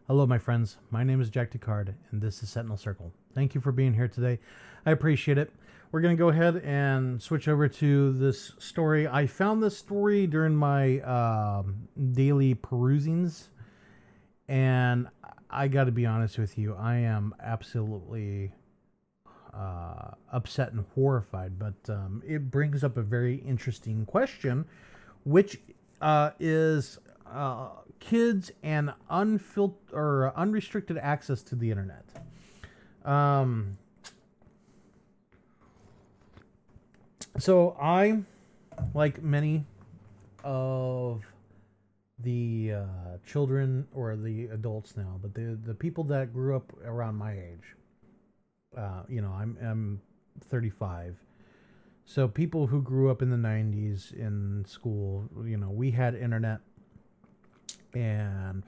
Hello, my friends. My name is Jack Ducard, and this is Sentinel Circle. Thank you for being here today. I appreciate it. We're going to go ahead and switch over to this story. I found this story during my daily perusings, and I got to be honest with you. I am absolutely upset and horrified, but it brings up a very interesting question, which is kids and unrestricted access to the internet. So I, like many of the children or the adults now, but the people that grew up around my age, I'm 35. So people who grew up in the 90s in school, we had internet, and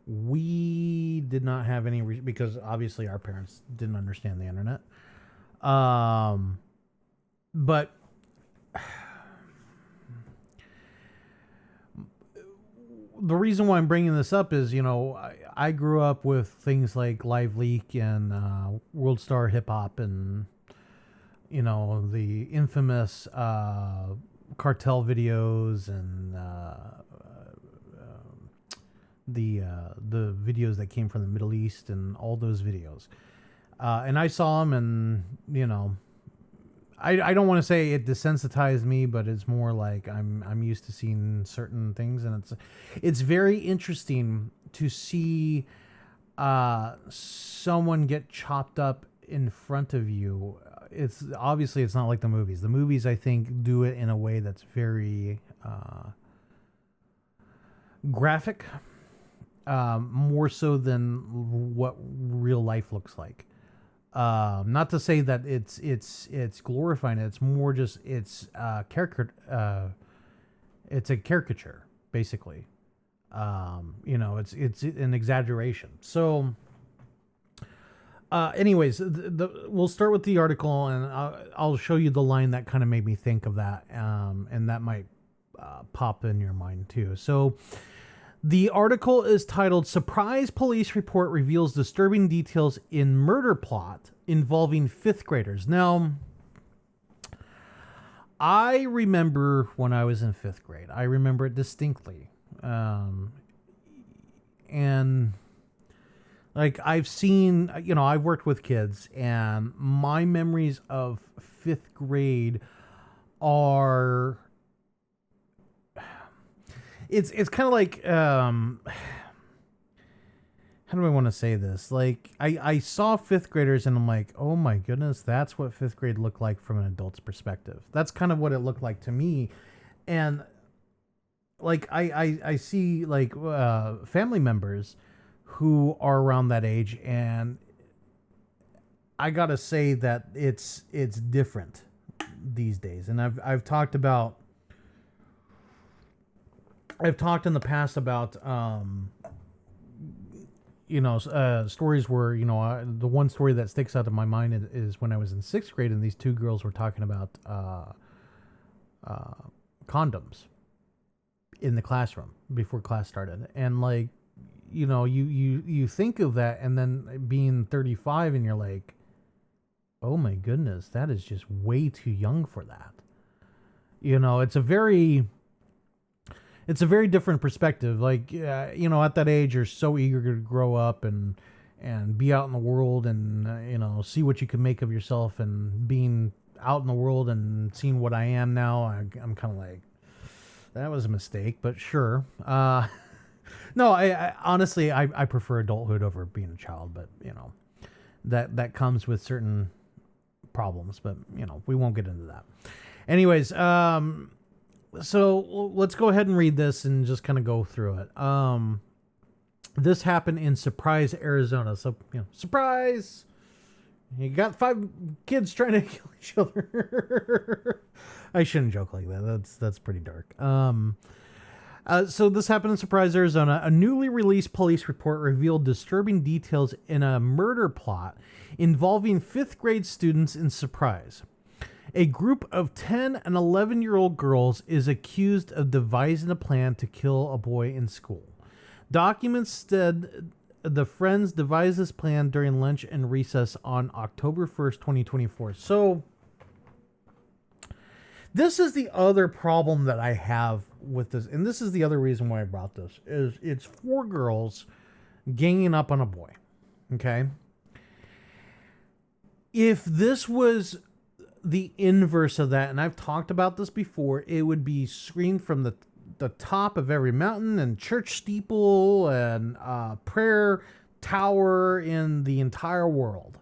we did not have any because obviously our parents didn't understand the internet. But the reason why I'm bringing this up is, I grew up with things like Live Leak and World Star Hip Hop and, the infamous cartel videos and the videos that came from the Middle East and all those videos. And I saw them, and, I don't want to say it desensitized me, but it's more like I'm used to seeing certain things, and it's very interesting to see someone get chopped up in front of you. It's obviously it's not like the movies. The movies, I think, do it in a way that's very graphic, more so than what real life looks like. Not to say that it's glorifying it. It's more just it's a caricature, basically. It's an exaggeration. So, anyways, we'll start with the article, and I'll show you the line that kind of made me think of that, and that might pop in your mind too. So. The article is titled "Surprise Police Report Reveals Disturbing Details in Murder Plot Involving 5th Graders." Now, I remember when I was in 5th grade. I remember it distinctly. And like I've seen, I've worked with kids, and my memories of 5th grade are... It's kind of like, how do I want to say this? Like, I saw 5th graders, and I'm like, oh my goodness, that's what 5th grade looked like from an adult's perspective. That's kind of what it looked like to me. And like, I see like family members who are around that age, and I gotta say that it's different these days. And I've talked in the past about, stories where, the one story that sticks out of my mind is when I was in 6th grade, and these two girls were talking about condoms in the classroom before class started. And like, you think of that, and then being 35, and you're like, oh my goodness, that is just way too young for that. It's a very different perspective. Like, at that age, you're so eager to grow up and be out in the world and, see what you can make of yourself. And being out in the world and seeing what I am now, I'm kind of like, that was a mistake, but sure. No, I honestly, I prefer adulthood over being a child, but, that comes with certain problems, but, we won't get into that. Anyways, so let's go ahead and read this and just kind of go through it. This happened in Surprise, Arizona. So, surprise! You got 5 kids trying to kill each other. I shouldn't joke like that. That's pretty dark. So this happened in Surprise, Arizona. A newly released police report revealed disturbing details in a murder plot involving 5th grade students in Surprise. A group of 10 and 11-year-old girls is accused of devising a plan to kill a boy in school. Documents said the friends devised this plan during lunch and recess on October 1st, 2024. So this is the other problem that I have with this, and this is the other reason why I brought this, is it's 4 girls ganging up on a boy. Okay? If this was the inverse of that, and I've talked about this before, it would be screamed from the top of every mountain and church steeple and prayer tower in the entire world.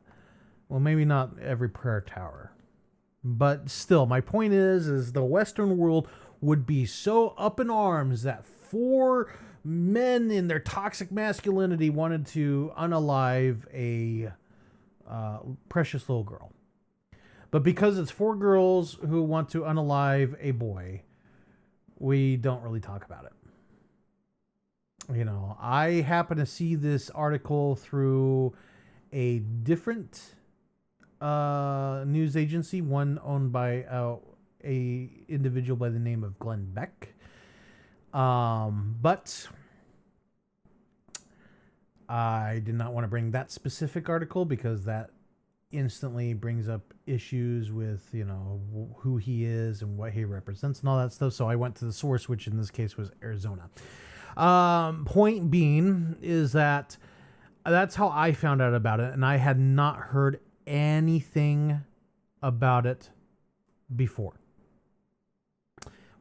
Well, maybe not every prayer tower. But still, my point is the Western world would be so up in arms that 4 men in their toxic masculinity wanted to unalive a precious little girl. But because it's 4 girls who want to unalive a boy, we don't really talk about it. You know, I happen to see this article through a different news agency, one owned by a individual by the name of Glenn Beck. But I did not want to bring that specific article because that instantly brings up issues with, you know, who he is and what he represents and all that stuff. So I went to the source, which in this case was Arizona. Point being is that that's how I found out about it, and I had not heard anything about it before.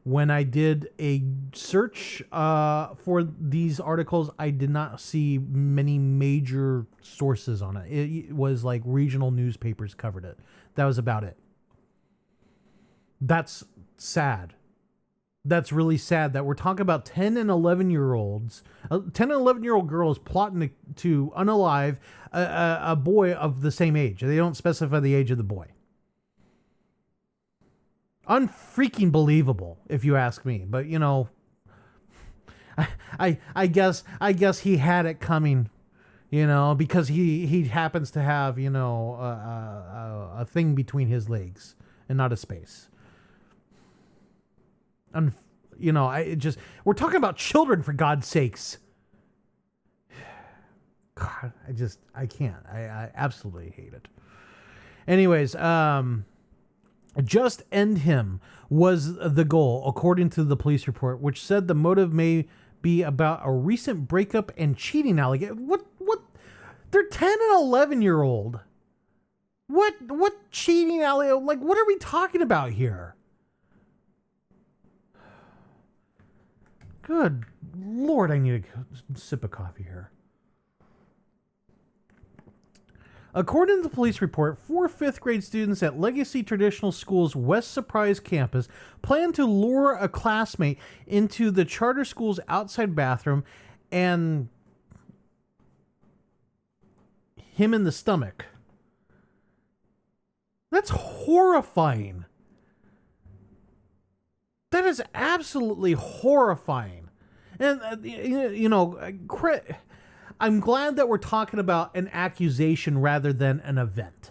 When I did a search for these articles, I did not see many major sources on it. It was like regional newspapers covered it. That was about it. That's sad. That's really sad that we're talking about 10 and 11-year-olds, 10 and 11-year-old girls plotting to unalive a boy of the same age. They don't specify the age of the boy. Unfreaking believable, if you ask me. But, you know, I guess he had it coming, you know, because he happens to have, you know, a thing between his legs and not a space. You know, we're talking about children, for God's sakes. God, I can't. I absolutely hate it. Anyways, just end him was the goal, according to the police report, which said the motive may be about a recent breakup and cheating allegation. What? They're 10 and 11-year-old. What cheating allegation? Like, what are we talking about here? Good Lord, I need a sip of coffee here. According to the police report, 4 5th grade students at Legacy Traditional School's West Surprise campus plan to lure a classmate into the charter school's outside bathroom and him in the stomach. That's horrifying. That is absolutely horrifying. And, you know, I'm glad that we're talking about an accusation rather than an event.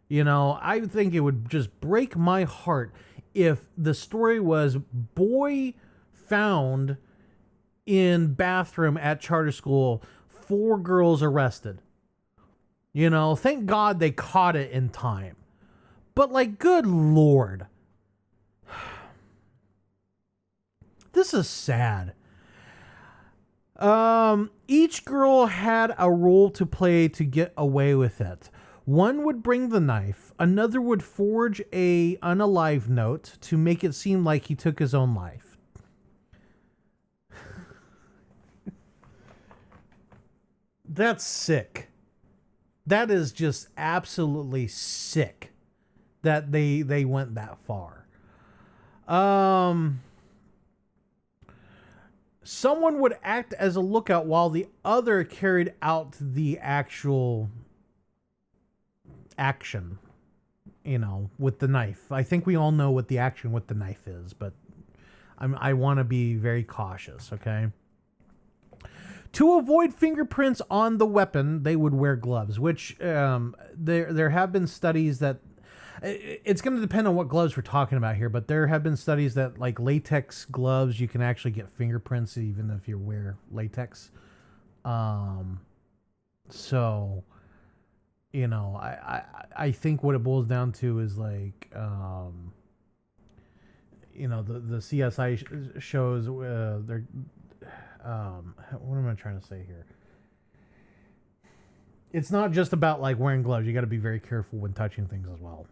You know, I think it would just break my heart if the story was boy found in bathroom at charter school, 4 girls arrested. You know, thank God they caught it in time. But, like, good Lord. This is sad. Each girl had a role to play to get away with it. One would bring the knife. Another would forge a unalive note to make it seem like he took his own life. That's sick. That is just absolutely sick that they went that far. Someone would act as a lookout while the other carried out the actual action, you know, with the knife. I think we all know what the action with the knife is, but I want to be very cautious, okay? To avoid fingerprints on the weapon, they would wear gloves, which there have been studies that it's going to depend on what gloves we're talking about here, but there have been studies that, like, latex gloves, you can actually get fingerprints even if you wear latex. So, I think what it boils down to is like, the CSI shows, they're, what am I trying to say here? It's not just about like wearing gloves. You got to be very careful when touching things as well.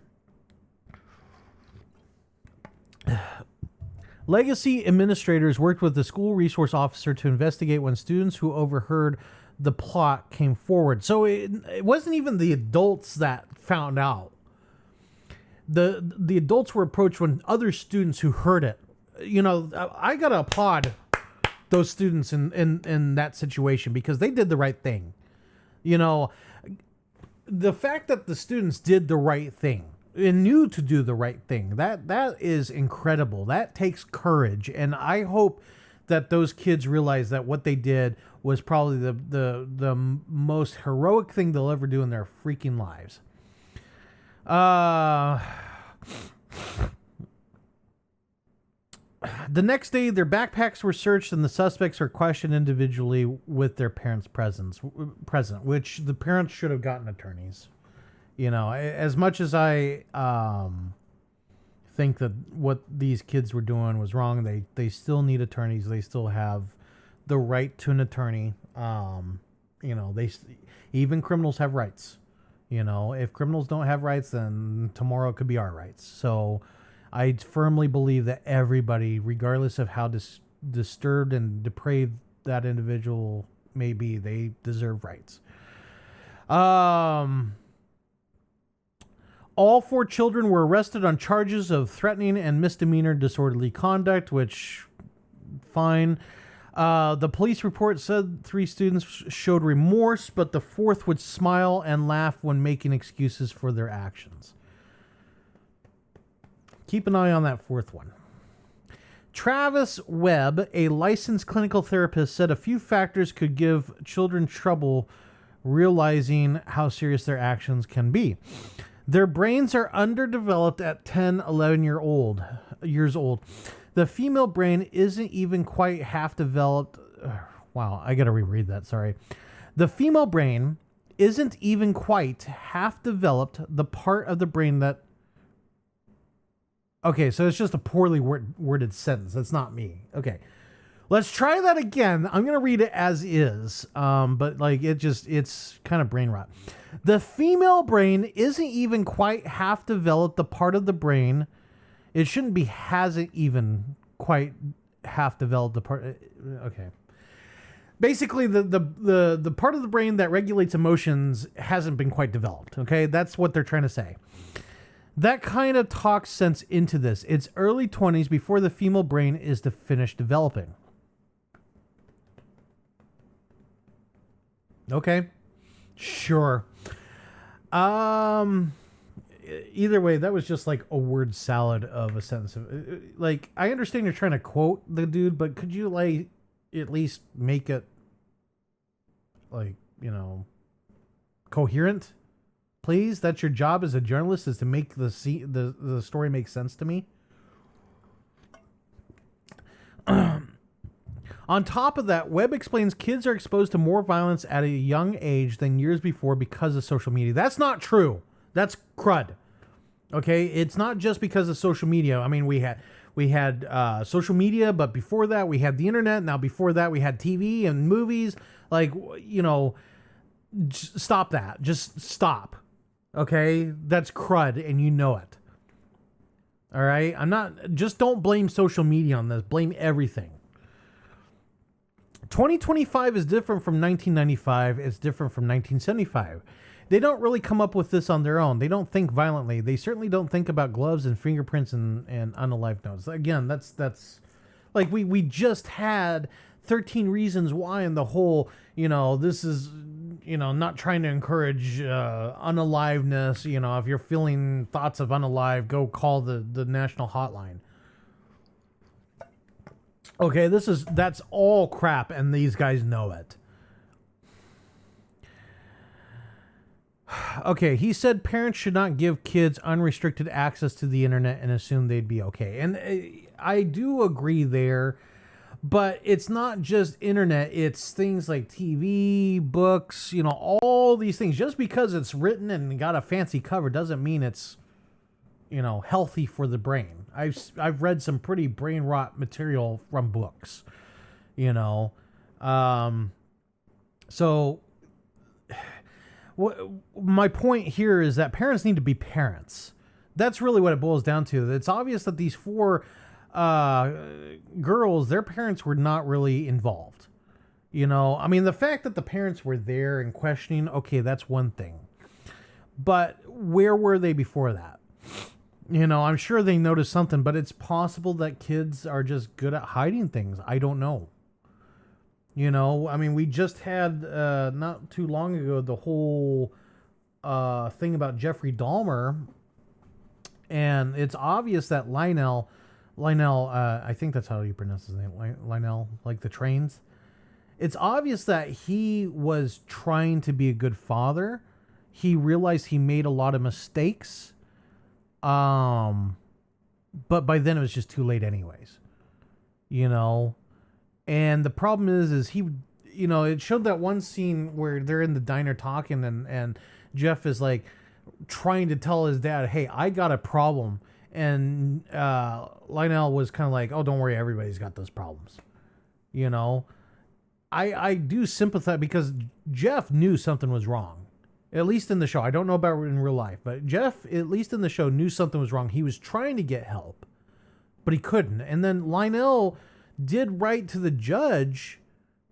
Legacy administrators worked with the school resource officer to investigate when students who overheard the plot came forward. So it wasn't even the adults that found out. The adults were approached when other students who heard it. I gotta applaud those students in that situation because they did the right thing. The fact that the students did the right thing and knew to do the right thing, that is incredible. That takes courage. And I hope that those kids realize that what they did was probably the most heroic thing they'll ever do in their freaking lives. The next day, their backpacks were searched and the suspects were questioned individually with their parents present, which the parents should have gotten attorneys. As much as I think that what these kids were doing was wrong, they still need attorneys. They still have the right to an attorney. Even criminals have rights. If criminals don't have rights, then tomorrow it could be our rights. So I firmly believe that everybody, regardless of how disturbed and depraved that individual may be, they deserve rights. All 4 children were arrested on charges of threatening and misdemeanor disorderly conduct, which, fine. The police report said 3 students showed remorse, but the 4th would smile and laugh when making excuses for their actions. Keep an eye on that 4th one. Travis Webb, a licensed clinical therapist, said a few factors could give children trouble realizing how serious their actions can be. Their brains are underdeveloped at 10, 11 years old. The female brain isn't even quite half developed. Wow, I got to reread that. Sorry. The female brain isn't even quite half developed. The part of the brain that... Okay, so it's just a poorly worded sentence. That's not me. Okay. Let's try that again. I'm going to read it as is. But like it's kind of brain rot. The female brain isn't even quite half developed. The part of the brain, it shouldn't be hasn't even quite half developed. The part, okay. Basically, the part of the brain that regulates emotions hasn't been quite developed. Okay, that's what they're trying to say. That kind of talks sense into this. It's early 20s before the female brain is to finish developing. Okay, sure. Either way, that was just like a word salad of a sentence. Like, I understand you're trying to quote the dude, but could you like at least make it like, coherent? Please, that's your job as a journalist, is to make the story make sense to me. On top of that, Webb explains kids are exposed to more violence at a young age than years before because of social media. That's not true. That's crud. Okay, it's not just because of social media. I mean, we had social media, but before that we had the internet. Now before that we had TV and movies. Like, stop that. Just stop. Okay, that's crud, and you know it. All right, just don't blame social media on this. Blame everything. 2025 is different from 1995. It's different from 1975. They don't really come up with this on their own. They don't think violently. They certainly don't think about gloves and fingerprints and unalive notes. Again, that's like we just had 13 reasons why in the whole, this is, not trying to encourage unaliveness. If you're feeling thoughts of unalive, go call the national hotline. Okay, that's all crap, and these guys know it. Okay, he said parents should not give kids unrestricted access to the internet and assume they'd be okay. And I do agree there, But it's not just internet, it's things like TV, books, all these things. Just because it's written and got a fancy cover doesn't mean it's, healthy for the brain. I've read some pretty brain rot material from books, So my point here is that parents need to be parents. That's really what it boils down to. It's obvious that these 4 girls, their parents were not really involved. The fact that the parents were there and questioning, okay, that's one thing. But where were they before that? I'm sure they noticed something, but it's possible that kids are just good at hiding things. I don't know. We just had, not too long ago, the whole thing about Jeffrey Dahmer. And it's obvious that Lionel, I think that's how you pronounce his name, Lionel, like the trains. It's obvious that he was trying to be a good father. He realized he made a lot of mistakes. But by then it was just too late anyways. And the problem is he, it showed that one scene where they're in the diner talking and Jeff is like trying to tell his dad, hey, I got a problem. And Lionel was kind of like, oh, don't worry, everybody's got those problems. I do sympathize because Jeff knew something was wrong. At least in the show. I don't know about in real life, but Jeff, at least in the show, knew something was wrong. He was trying to get help, but he couldn't. And then Lionel did write to the judge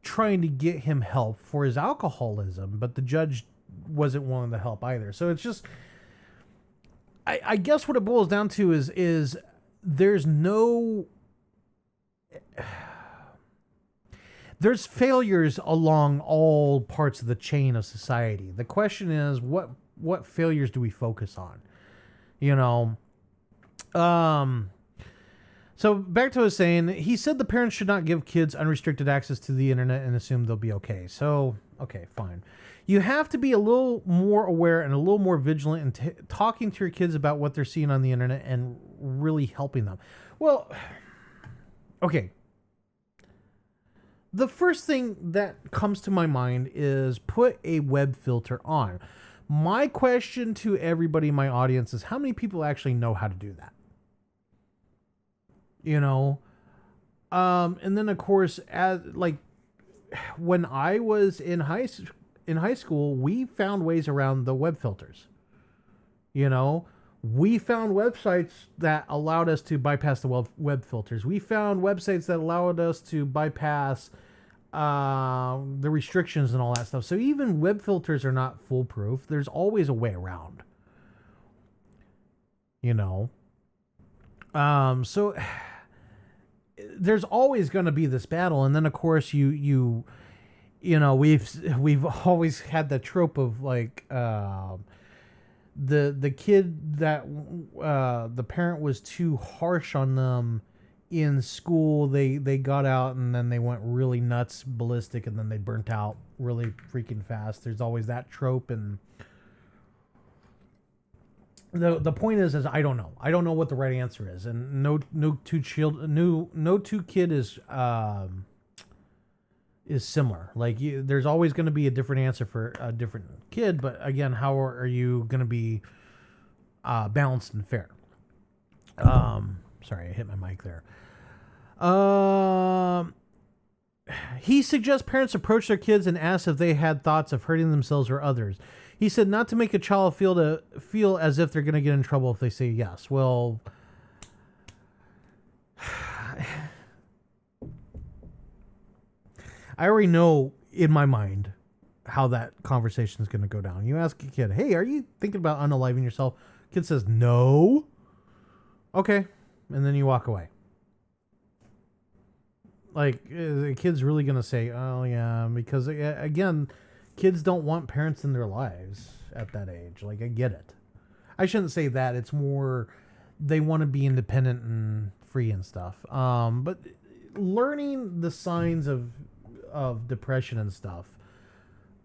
trying to get him help for his alcoholism, but the judge wasn't willing to help either. So it's just, I guess what it boils down to is there's failures along all parts of the chain of society. The question is, what failures do we focus on? So back to what I was saying, he said the parents should not give kids unrestricted access to the internet and assume they'll be okay. So, okay, fine. You have to be a little more aware and a little more vigilant in talking to your kids about what they're seeing on the internet and really helping them. Well, okay. The first thing that comes to my mind is put a web filter on. My question to everybody in my audience is how many people actually know how to do that? And then of course, when I was in high school, we found ways around the web filters. We found websites that allowed us to bypass the web filters. We found websites that allowed us to bypass the restrictions and all that stuff. So even web filters are not foolproof. There's always a way around. So there's always going to be this battle, and then of course we've always had the trope of like the kid that the parent was too harsh on them in school. They got out and then they went really nuts, ballistic, and then they burnt out really freaking fast. There's always that trope, and the point is I don't know. I don't know what the right answer is, and no two kid is similar. Like there's always going to be a different answer for a different kid, but again, how are you going to be balanced and fair? Sorry, I hit my mic there. He suggests parents approach their kids and ask if they had thoughts of hurting themselves or others. He said not to make a child feel as if they're going to get in trouble if they say yes. Well, I already know in my mind how that conversation is going to go down. You ask a kid, hey, are you thinking about unaliving yourself? Kid says, no. Okay. And then you walk away. Like, the kid's really going to say, oh, yeah, because, again, kids don't want parents in their lives at that age. Like, I get it. I shouldn't say that. It's more they want to be independent and free and stuff. But learning the signs of depression and stuff,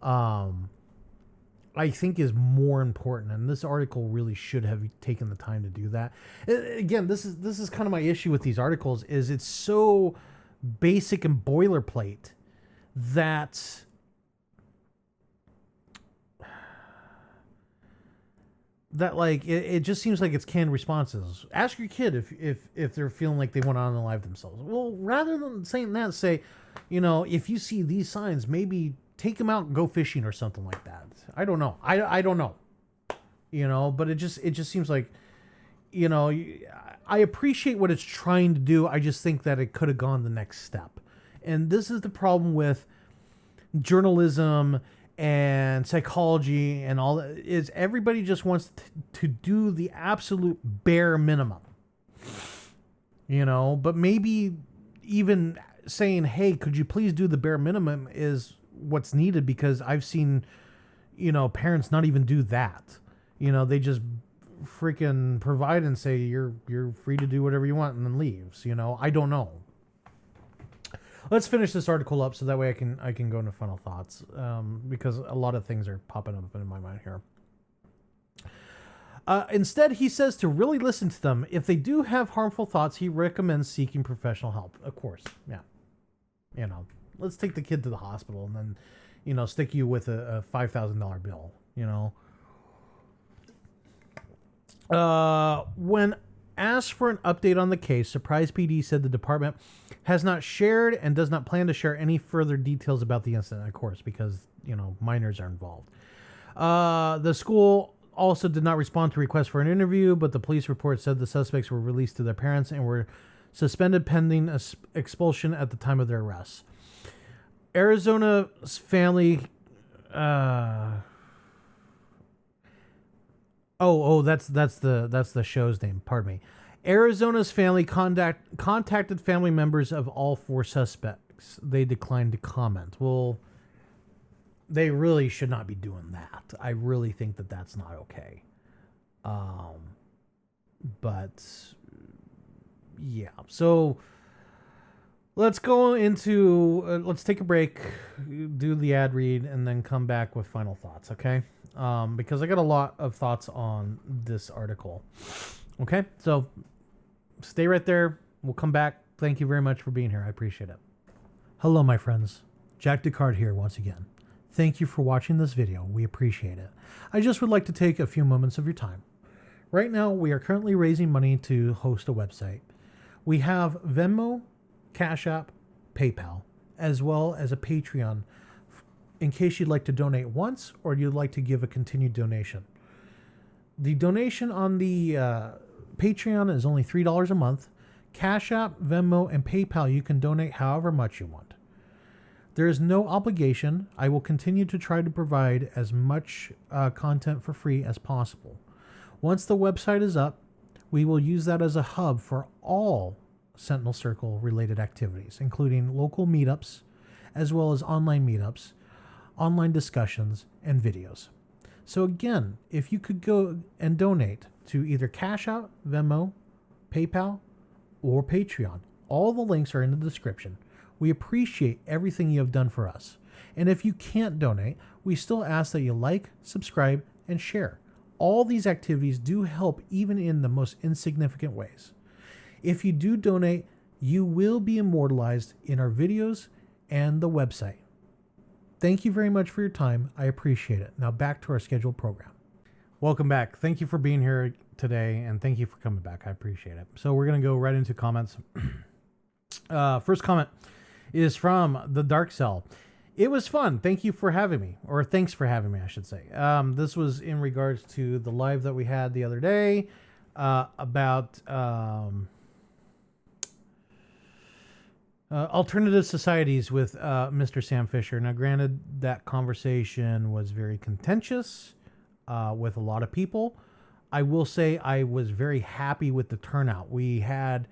I think is more important. And this article really should have taken the time to do that. Again, this is kind of my issue with these articles is it's so basic and boilerplate that like it just seems like it's canned responses. Ask your kid if they're feeling like they want to unalive themselves. Well, rather than saying that, say, if you see these signs, maybe take them out and go fishing or something like that. I don't know. I don't know. But it just seems like, I appreciate what it's trying to do. I just think that it could have gone the next step. And this is the problem with journalism and psychology and all that, is everybody just wants to do the absolute bare minimum. But maybe even saying, hey, could you please do the bare minimum is what's needed, because I've seen, parents not even do that. They just freaking provide and say you're free to do whatever you want and then leaves. I don't know. Let's finish this article up so that way I can go into final thoughts, because a lot of things are popping up in my mind here. Instead, he says to really listen to them. If they do have harmful thoughts, he recommends seeking professional help. Of course, yeah. Let's take the kid to the hospital and then, stick you with a $5,000 bill. When asked for an update on the case, Surprise PD said the department has not shared and does not plan to share any further details about the incident, of course, because, minors are involved. The school also did not respond to requests for an interview, but the police report said the suspects were released to their parents and were suspended pending expulsion at the time of their arrests. Arizona's family... that's the show's name. Pardon me. Arizona's family contacted family members of all four suspects. They declined to comment. Well, they really should not be doing that. I really think that that's not okay. But yeah. So let's go into. Let's take a break, do the ad read, and then come back with final thoughts. Okay. Because I got a lot of thoughts on this article. Okay, so stay right there. We'll come back. Thank you very much for being here. I appreciate it. Hello, my friends. Jack Descartes here once again. Thank you for watching this video. We appreciate it. I just would like to take a few moments of your time. Right now, we are currently raising money to host a website. We have Venmo, Cash App, PayPal, as well as a Patreon, in case you'd like to donate once or you'd like to give a continued donation. The donation on the Patreon is only $3 a month. Cash App, Venmo, and PayPal, you can donate however much you want. There is no obligation. I will continue to try to provide as much content for free as possible. Once the website is up, we will use that as a hub for all Sentinel Circle related activities, including local meetups, as well as online meetups, online discussions, and videos. So again, if you could go and donate to either Cash App, Venmo, PayPal, or Patreon, all the links are in the description. We appreciate everything you have done for us. And if you can't donate, we still ask that you like, subscribe, and share. All these activities do help even in the most insignificant ways. If you do donate, you will be immortalized in our videos and the website. Thank you very much for your time. I appreciate it. Now back to our scheduled program. Welcome back. Thank you for being here today, and thank you for coming back. I appreciate it. So we're going to go right into comments. First comment is from the Dark Cell. It was fun. Thank you for having me, or thanks for having me, I should say. This was in regards to the live that we had the other day about alternative societies with Mr. Sam Fisher. Now, granted, that conversation was very contentious with a lot of people. I will say I was very happy with the turnout. We had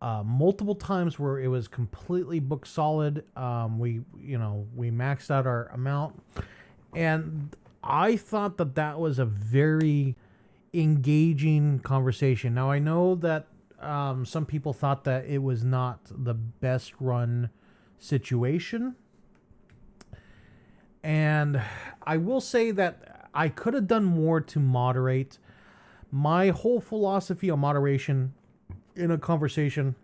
multiple times where it was completely book solid. We maxed out our amount, and I thought that was a very engaging conversation. Now, I know that some people thought that it was not the best run situation. And I will say that I could have done more to moderate. My whole philosophy on moderation in a conversation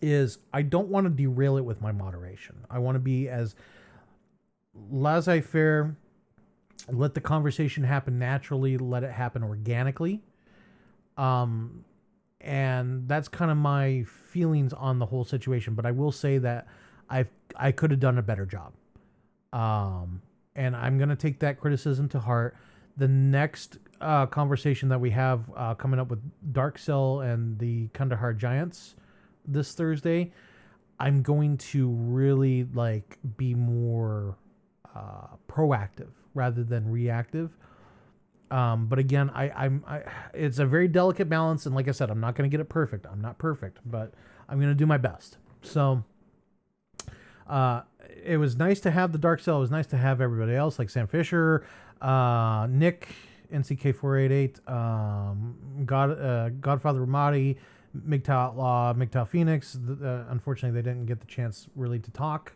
is I don't want to derail it with my moderation. I want to be as laissez-faire, let the conversation happen naturally, let it happen organically. And that's kind of my feelings on the whole situation. But I will say that I could have done a better job. And I'm going to take that criticism to heart. The next conversation that we have coming up with Dark Cell and the Kandahar Giants this Thursday, I'm going to really like be more proactive rather than reactive. But again, it's a very delicate balance. And like I said, I'm not going to get it perfect. I'm not perfect, but I'm going to do my best. So, it was nice to have the Dark Cell. It was nice to have everybody else like Sam Fisher, Nick, NCK488, Godfather Ramadi, MGTOW Outlaw, MGTOW Phoenix. Unfortunately, they didn't get the chance really to talk.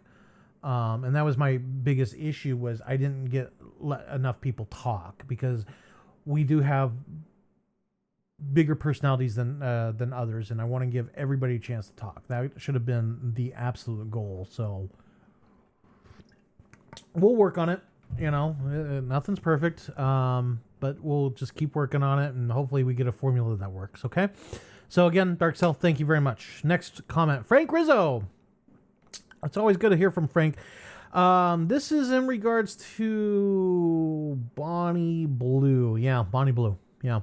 And that was my biggest issue, was I didn't get enough people talk, because we do have bigger personalities than others, and I want to give everybody a chance to talk. That should have been the absolute goal. So we'll work on it. Nothing's perfect, but we'll just keep working on it, and hopefully we get a formula that works. Okay. So again, Dark Self, thank you very much. Next comment, Frank Rizzo. It's always good to hear from Frank. This is in regards to Bonnie Blue. Yeah, Bonnie Blue. Yeah.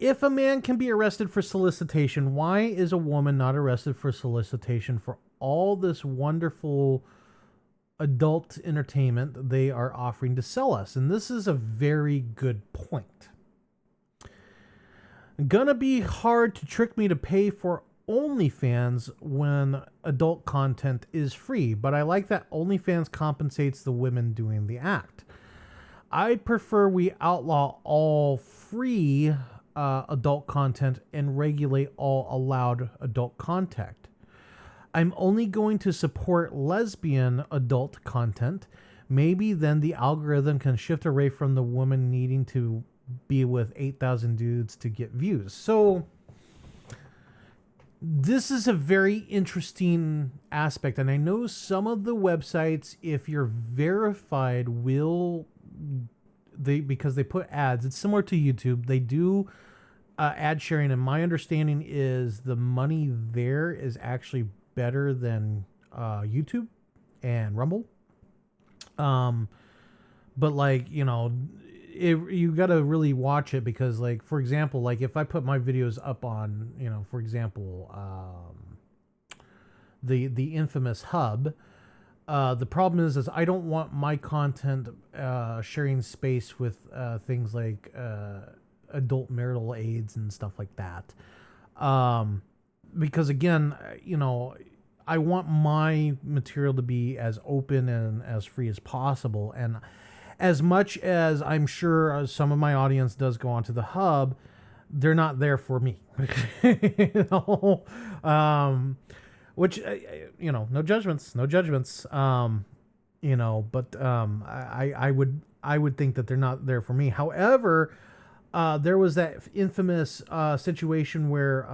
If a man can be arrested for solicitation, why is a woman not arrested for solicitation for all this wonderful adult entertainment they are offering to sell us? And this is a very good point. Gonna be hard to trick me to pay for OnlyFans when adult content is free, but I like that OnlyFans compensates the women doing the act. I prefer we outlaw all free adult content and regulate all allowed adult content. I'm only going to support lesbian adult content. Maybe then the algorithm can shift away from the woman needing to be with 8,000 dudes to get views. So this is a very interesting aspect, and I know some of the websites, if you're verified, because they put ads. It's similar to YouTube. They do ad sharing, and my understanding is the money there is actually better than YouTube and Rumble. But like, you got to really watch it, because like, for example, like if I put my videos up on, for example, the infamous hub, the problem is I don't want my content sharing space with things like adult marital aids and stuff like that. Because again, I want my material to be as open and as free as possible. And as much as I'm sure some of my audience does go onto the hub, they're not there for me. Which, no judgments, but I would think that they're not there for me. However, there was that infamous situation where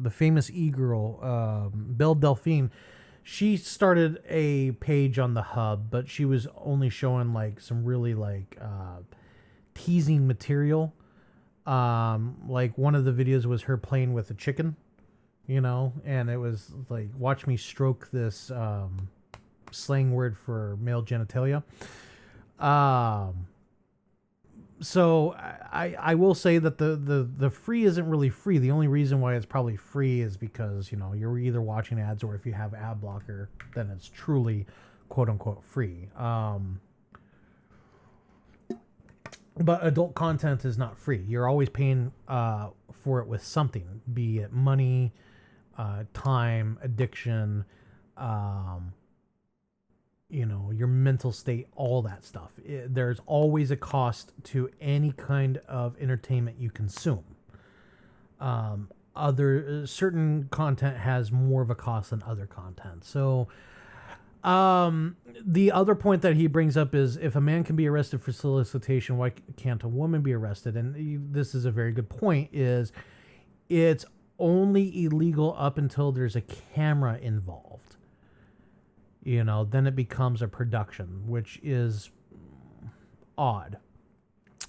the famous e-girl, Belle Delphine, she started a page on the hub, but she was only showing like some really like teasing material. Like one of the videos was her playing with a chicken, and it was like, watch me stroke this slang word for male genitalia. So I will say that the free isn't really free. The only reason why it's probably free is because, you're either watching ads, or if you have ad blocker, then it's truly quote unquote free. But adult content is not free. You're always paying for it with something, be it money, time, addiction, your mental state, all that stuff. There's always a cost to any kind of entertainment you consume. Certain content has more of a cost than other content. So, the other point that he brings up is, if a man can be arrested for solicitation, why can't a woman be arrested? And this is a very good point, is It's only illegal up until there's a camera involved. Then it becomes a production, which is odd.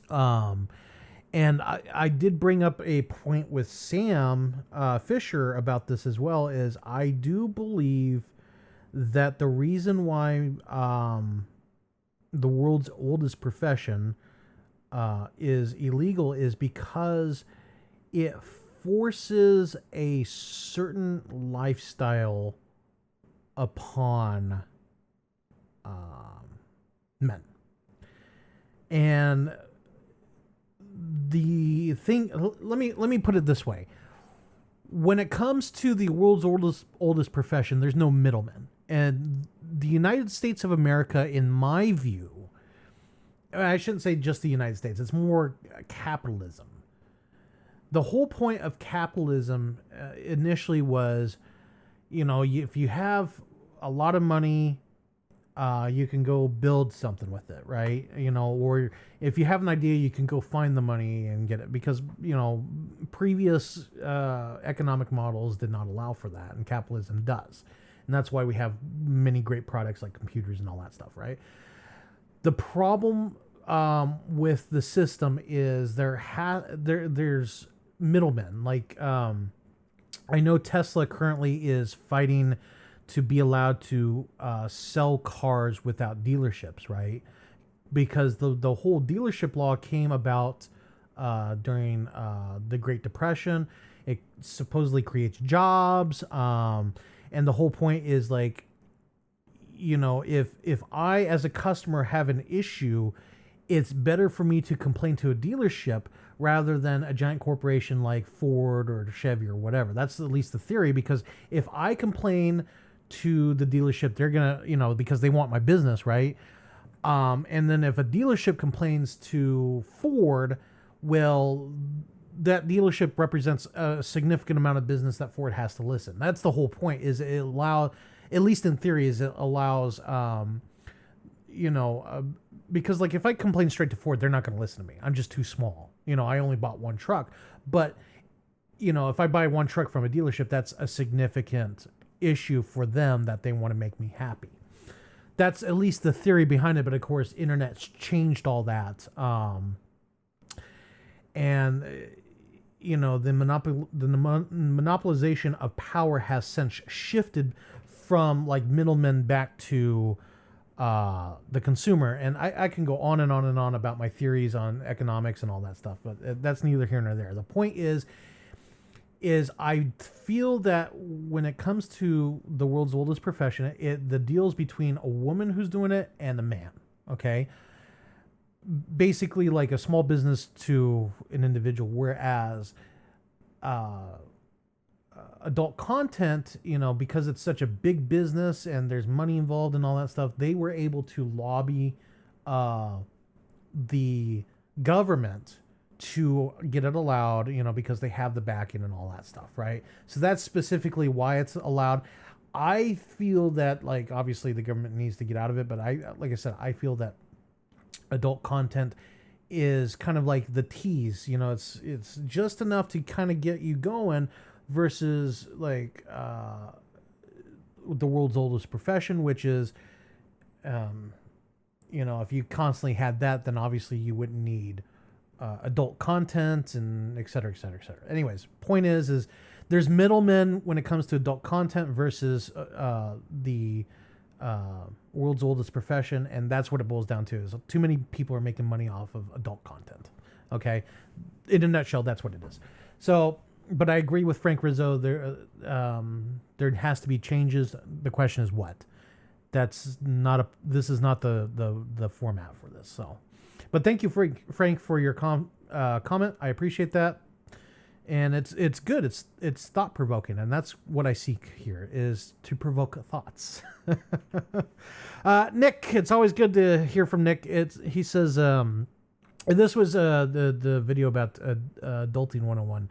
And I did bring up a point with Sam Fisher about this as well, is I do believe that the reason why the world's oldest profession is illegal is because it forces a certain lifestyle upon men. And the thing, let me put it this way. When it comes to the world's oldest profession, there's no middlemen. And the United States of America, in my view, I shouldn't say just the United States, it's more capitalism. The whole point of capitalism initially was, if you have a lot of money, you can go build something with it, right? Or if you have an idea, you can go find the money and get it, because, previous economic models did not allow for that, and capitalism does. And that's why we have many great products like computers and all that stuff, right? The problem with the system is there's middlemen. Like, I know Tesla currently is fighting to be allowed to sell cars without dealerships, right? Because the whole dealership law came about during the Great Depression. It supposedly creates jobs, and the whole point is, like, if I as a customer have an issue, it's better for me to complain to a dealership rather than a giant corporation like Ford or Chevy or whatever. That's at least the theory, because if I complain to the dealership, they're gonna, because they want my business, right? And then if a dealership complains to Ford, well, that dealership represents a significant amount of business that Ford has to listen. That's the whole point, is it allows, at least in theory, is it allows, because, like, if I complain straight to Ford, they're not going to listen to me. I'm just too small. I only bought one truck. But, if I buy one truck from a dealership, that's a significant issue for them that they want to make me happy. That's at least the theory behind it. But of course, internet's changed all that. And the monopolization of power has since shifted from, like, middlemen back to the consumer. And I can go on and on and on about my theories on economics and all that stuff, but that's neither here nor there. The point is I feel that when it comes to the world's oldest profession, the deal's between a woman who's doing it and a man. Okay. Basically like a small business to an individual, whereas adult content, because it's such a big business and there's money involved and all that stuff, they were able to lobby the government to get it allowed, because they have the backing and all that stuff, right? So that's specifically why it's allowed. I feel that, like, obviously the government needs to get out of it, but like I said, I feel that adult content is kind of like the tease, it's just enough to kind of get you going, versus like the world's oldest profession, which is, if you constantly had that, then obviously you wouldn't need adult content and et cetera, et cetera, et cetera. Anyways, point is there's middlemen when it comes to adult content versus the world's oldest profession, and that's what it boils down to, is too many people are making money off of adult content. Okay, in a nutshell, that's what it is. So, but I agree with Frank Rizzo. There has to be changes. The question is what? This is not the format for this. So, but thank you, Frank, for your comment. I appreciate that, and it's good. It's thought provoking, and that's what I seek here, is to provoke thoughts. Nick, it's always good to hear from Nick. He says, and this was the video about adulting 101.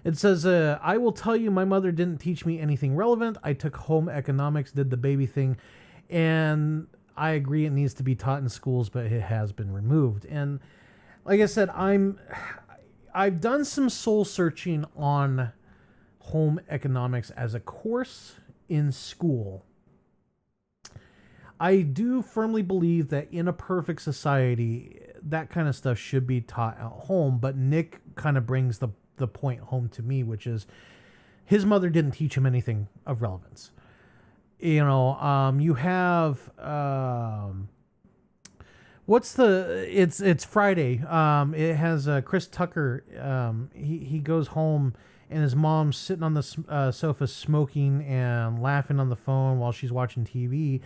It says, I will tell you, my mother didn't teach me anything relevant. I took home economics, did the baby thing, and I agree it needs to be taught in schools, but it has been removed. And like I said, I've done some soul searching on home economics as a course in school. I do firmly believe that in a perfect society, that kind of stuff should be taught at home. But Nick kind of brings the point home to me, which is his mother didn't teach him anything of relevance. You know, you have it's Friday. It has Chris Tucker. He goes home and his mom's sitting on the sofa smoking and laughing on the phone while she's watching TV.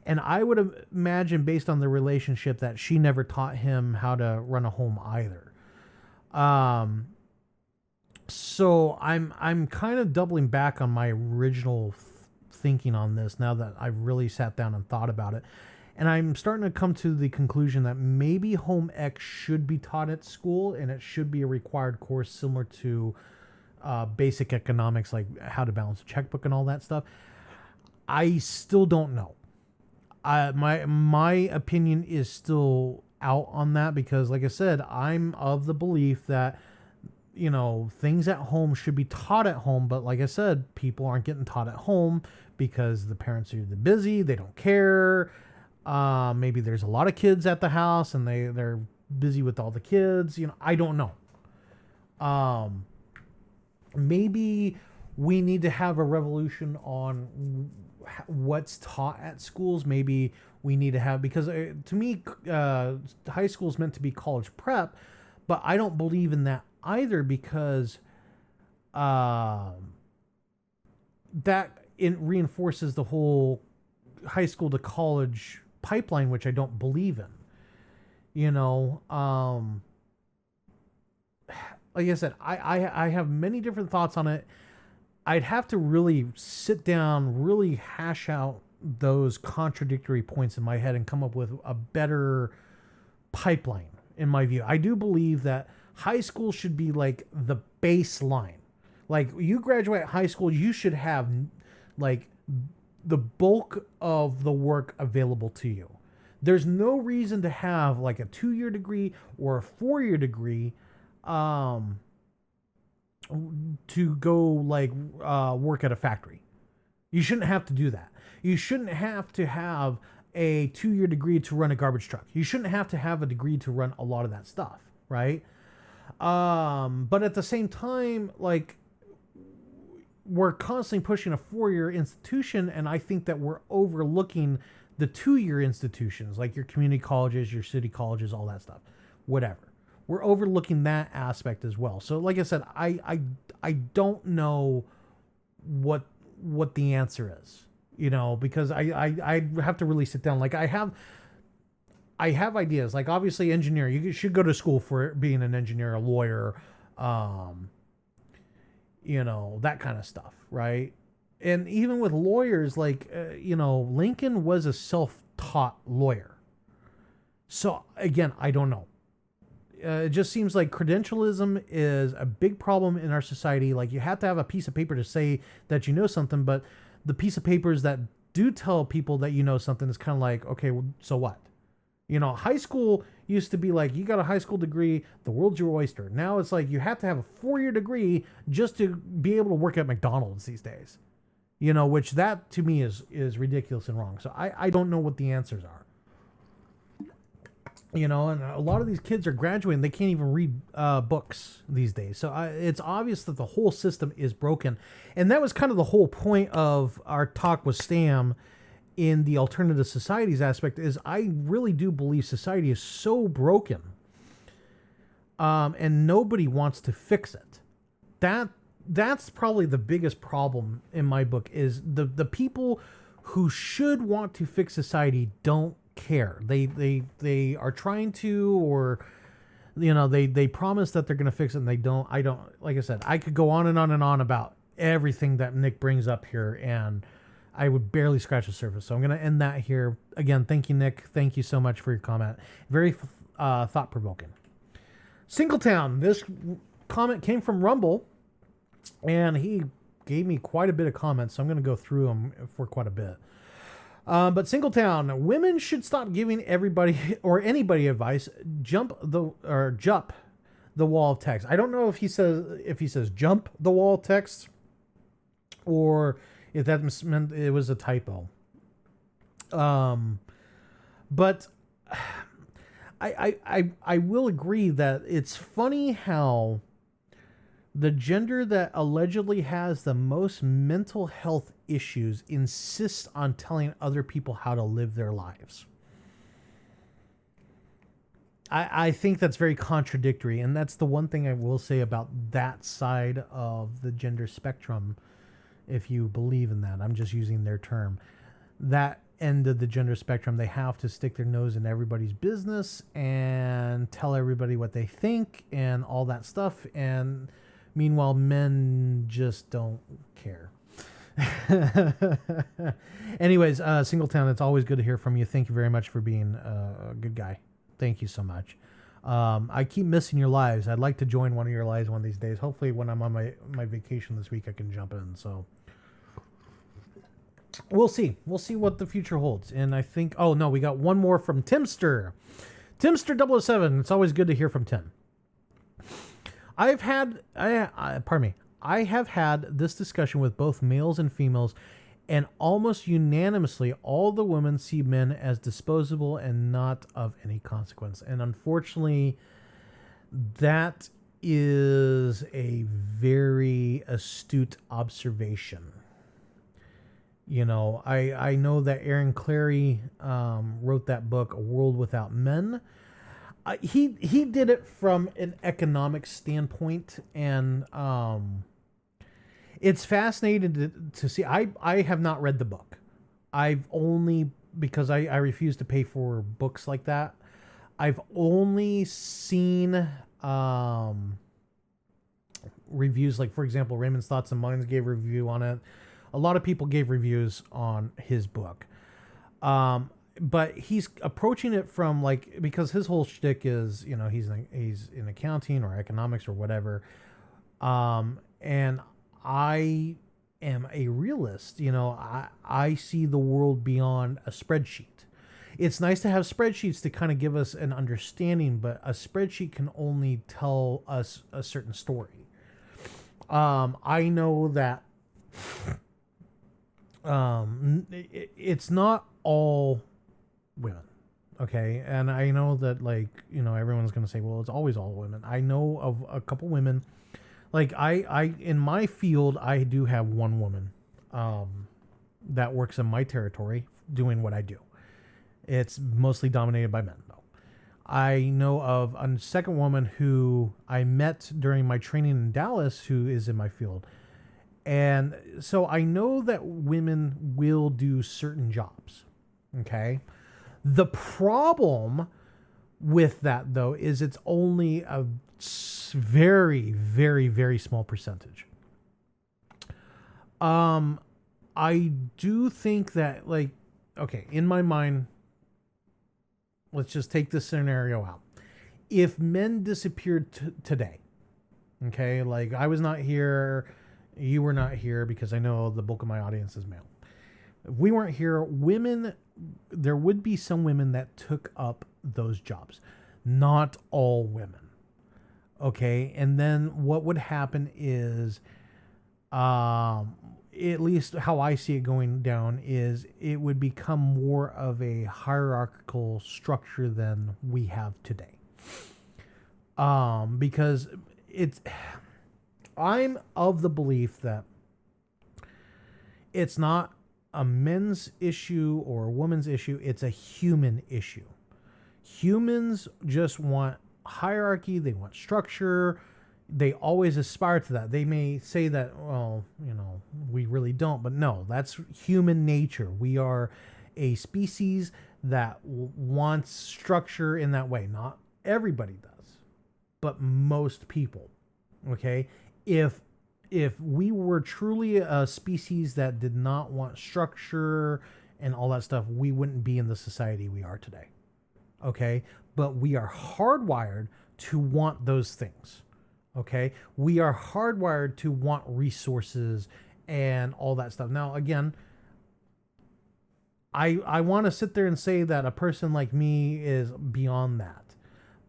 And I would imagine, based on the relationship, that she never taught him how to run a home either. So I'm kind of doubling back on my original thinking on this now that I've really sat down and thought about it. And I'm starting to come to the conclusion that maybe home ec should be taught at school, and it should be a required course similar to basic economics, like how to balance a checkbook and all that stuff. I still don't know. My opinion is still out on that because, like I said, I'm of the belief that, you know, things at home should be taught at home. But like I said, people aren't getting taught at home because the parents are either busy, they don't care. Maybe there's a lot of kids at the house and they're busy with all the kids. You know, I don't know. Maybe we need to have a revolution on what's taught at schools. Maybe we need to have, because to me, high school is meant to be college prep, but I don't believe in that either because that it reinforces the whole high school to college pipeline, which I don't believe in. You know, like I said, I have many different thoughts on it. I'd have to really sit down, really hash out those contradictory points in my head and come up with a better pipeline, in my view. I do believe that high school should be like the baseline. Like, you graduate high school, you should have like the bulk of the work available to you. There's no reason to have like a 2-year degree or a 4-year degree to go like work at a factory. You shouldn't have to do that. You shouldn't have to have a 2-year degree to run a garbage truck. You shouldn't have to have a degree to run a lot of that stuff, right? But at the same time, like, we're constantly pushing a 4-year institution, and I think that we're overlooking the 2-year institutions, like your community colleges, your city colleges, all that stuff, whatever. We're overlooking that aspect as well. So like I said, I don't know what the answer is, you know, because I have to really sit down. Like, I have ideas, like obviously engineer, you should go to school for being an engineer, a lawyer, you know, that kind of stuff. Right. And even with lawyers, like, you know, Lincoln was a self-taught lawyer. So again, I don't know. It just seems like credentialism is a big problem in our society. Like, you have to have a piece of paper to say that you know something, but the piece of papers that do tell people that you know something is kind of like, okay, well, so what? You know, high school used to be like, you got a high school degree, the world's your oyster. Now it's like you have to have a 4-year degree just to be able to work at McDonald's these days. You know, which that to me is ridiculous and wrong. So I don't know what the answers are. You know, and a lot of these kids are graduating. They can't even read books these days. So it's obvious that the whole system is broken. And that was kind of the whole point of our talk with Stam in the alternative societies aspect, is I really do believe society is so broken and nobody wants to fix it. That's probably the biggest problem in my book, is the people who should want to fix society don't care. They are trying to, or, you know, they promise that they're going to fix it and they don't. I don't, like I said, I could go on and on and on about everything that Nick brings up here, and I would barely scratch the surface. So I'm going to end that here. Again, thank you, Nick. Thank you so much for your comment. Very thought-provoking. Singletown. This comment came from Rumble, and he gave me quite a bit of comments, so I'm going to go through them for quite a bit. But Singletown, women should stop giving everybody or anybody advice. Jup the wall of text. I don't know if he says jump the wall of text, or if that meant it was a typo. But I will agree that it's funny how the gender that allegedly has the most mental health issues insists on telling other people how to live their lives. I think that's very contradictory, and that's the one thing I will say about that side of the gender spectrum, if you believe in that. I'm just using their term. That end of the gender spectrum, they have to stick their nose in everybody's business and tell everybody what they think and all that stuff, and meanwhile, men just don't care. Anyways, Singletown, it's always good to hear from you. Thank you very much for being a good guy. Thank you so much. I keep missing your lives. I'd like to join one of your lives one of these days. Hopefully when I'm on my vacation this week, I can jump in. So we'll see. We'll see what the future holds. And I think, oh no, we got one more from Timster. Timster007. It's always good to hear from Tim. I have had this discussion with both males and females, and almost unanimously, all the women see men as disposable and not of any consequence. And unfortunately, that is a very astute observation. You know, I know that Aaron Clarey wrote that book, A World Without Men. He did it from an economic standpoint, and it's fascinating to see. I have not read the book. I've only, because I refuse to pay for books like that. I've only seen reviews, like, for example, Raymond's Thoughts and Minds gave a review on it. A lot of people gave reviews on his book. But he's approaching it from, like, because his whole shtick is, you know, he's in accounting or economics or whatever. And I am a realist. You know, I see the world beyond a spreadsheet. It's nice to have spreadsheets to kind of give us an understanding, but a spreadsheet can only tell us a certain story. I know that it's not all women, okay? And I know that, like, you know, everyone's going to say, well, it's always all women. I know of a couple women. Like, I in my field, I do have one woman that works in my territory doing what I do. It's mostly dominated by men, though. I know of a second woman who I met during my training in Dallas who is in my field. And so I know that women will do certain jobs, okay? The problem with that, though, is it's only a very, very, very small percentage. I do think that, like, okay, in my mind, let's just take this scenario out. If men disappeared today, okay, like, I was not here, you were not here, because I know the bulk of my audience is male. If we weren't here, women, there would be some women that took up those jobs. Not all women. Okay, and then what would happen is, at least how I see it going down, is it would become more of a hierarchical structure than we have today. Because I'm of the belief that it's not a men's issue or a woman's issue, it's a human issue. Humans just want hierarchy, they want structure, they always aspire to that. They may say that, well, you know, we really don't, but no, that's human nature. We are a species that wants structure in that way. Not everybody does, but most people. Okay? If we were truly a species that did not want structure and all that stuff, we wouldn't be in the society we are today. Okay? But we are hardwired to want those things. Okay? We are hardwired to want resources and all that stuff. Now, again, I want to sit there and say that a person like me is beyond that.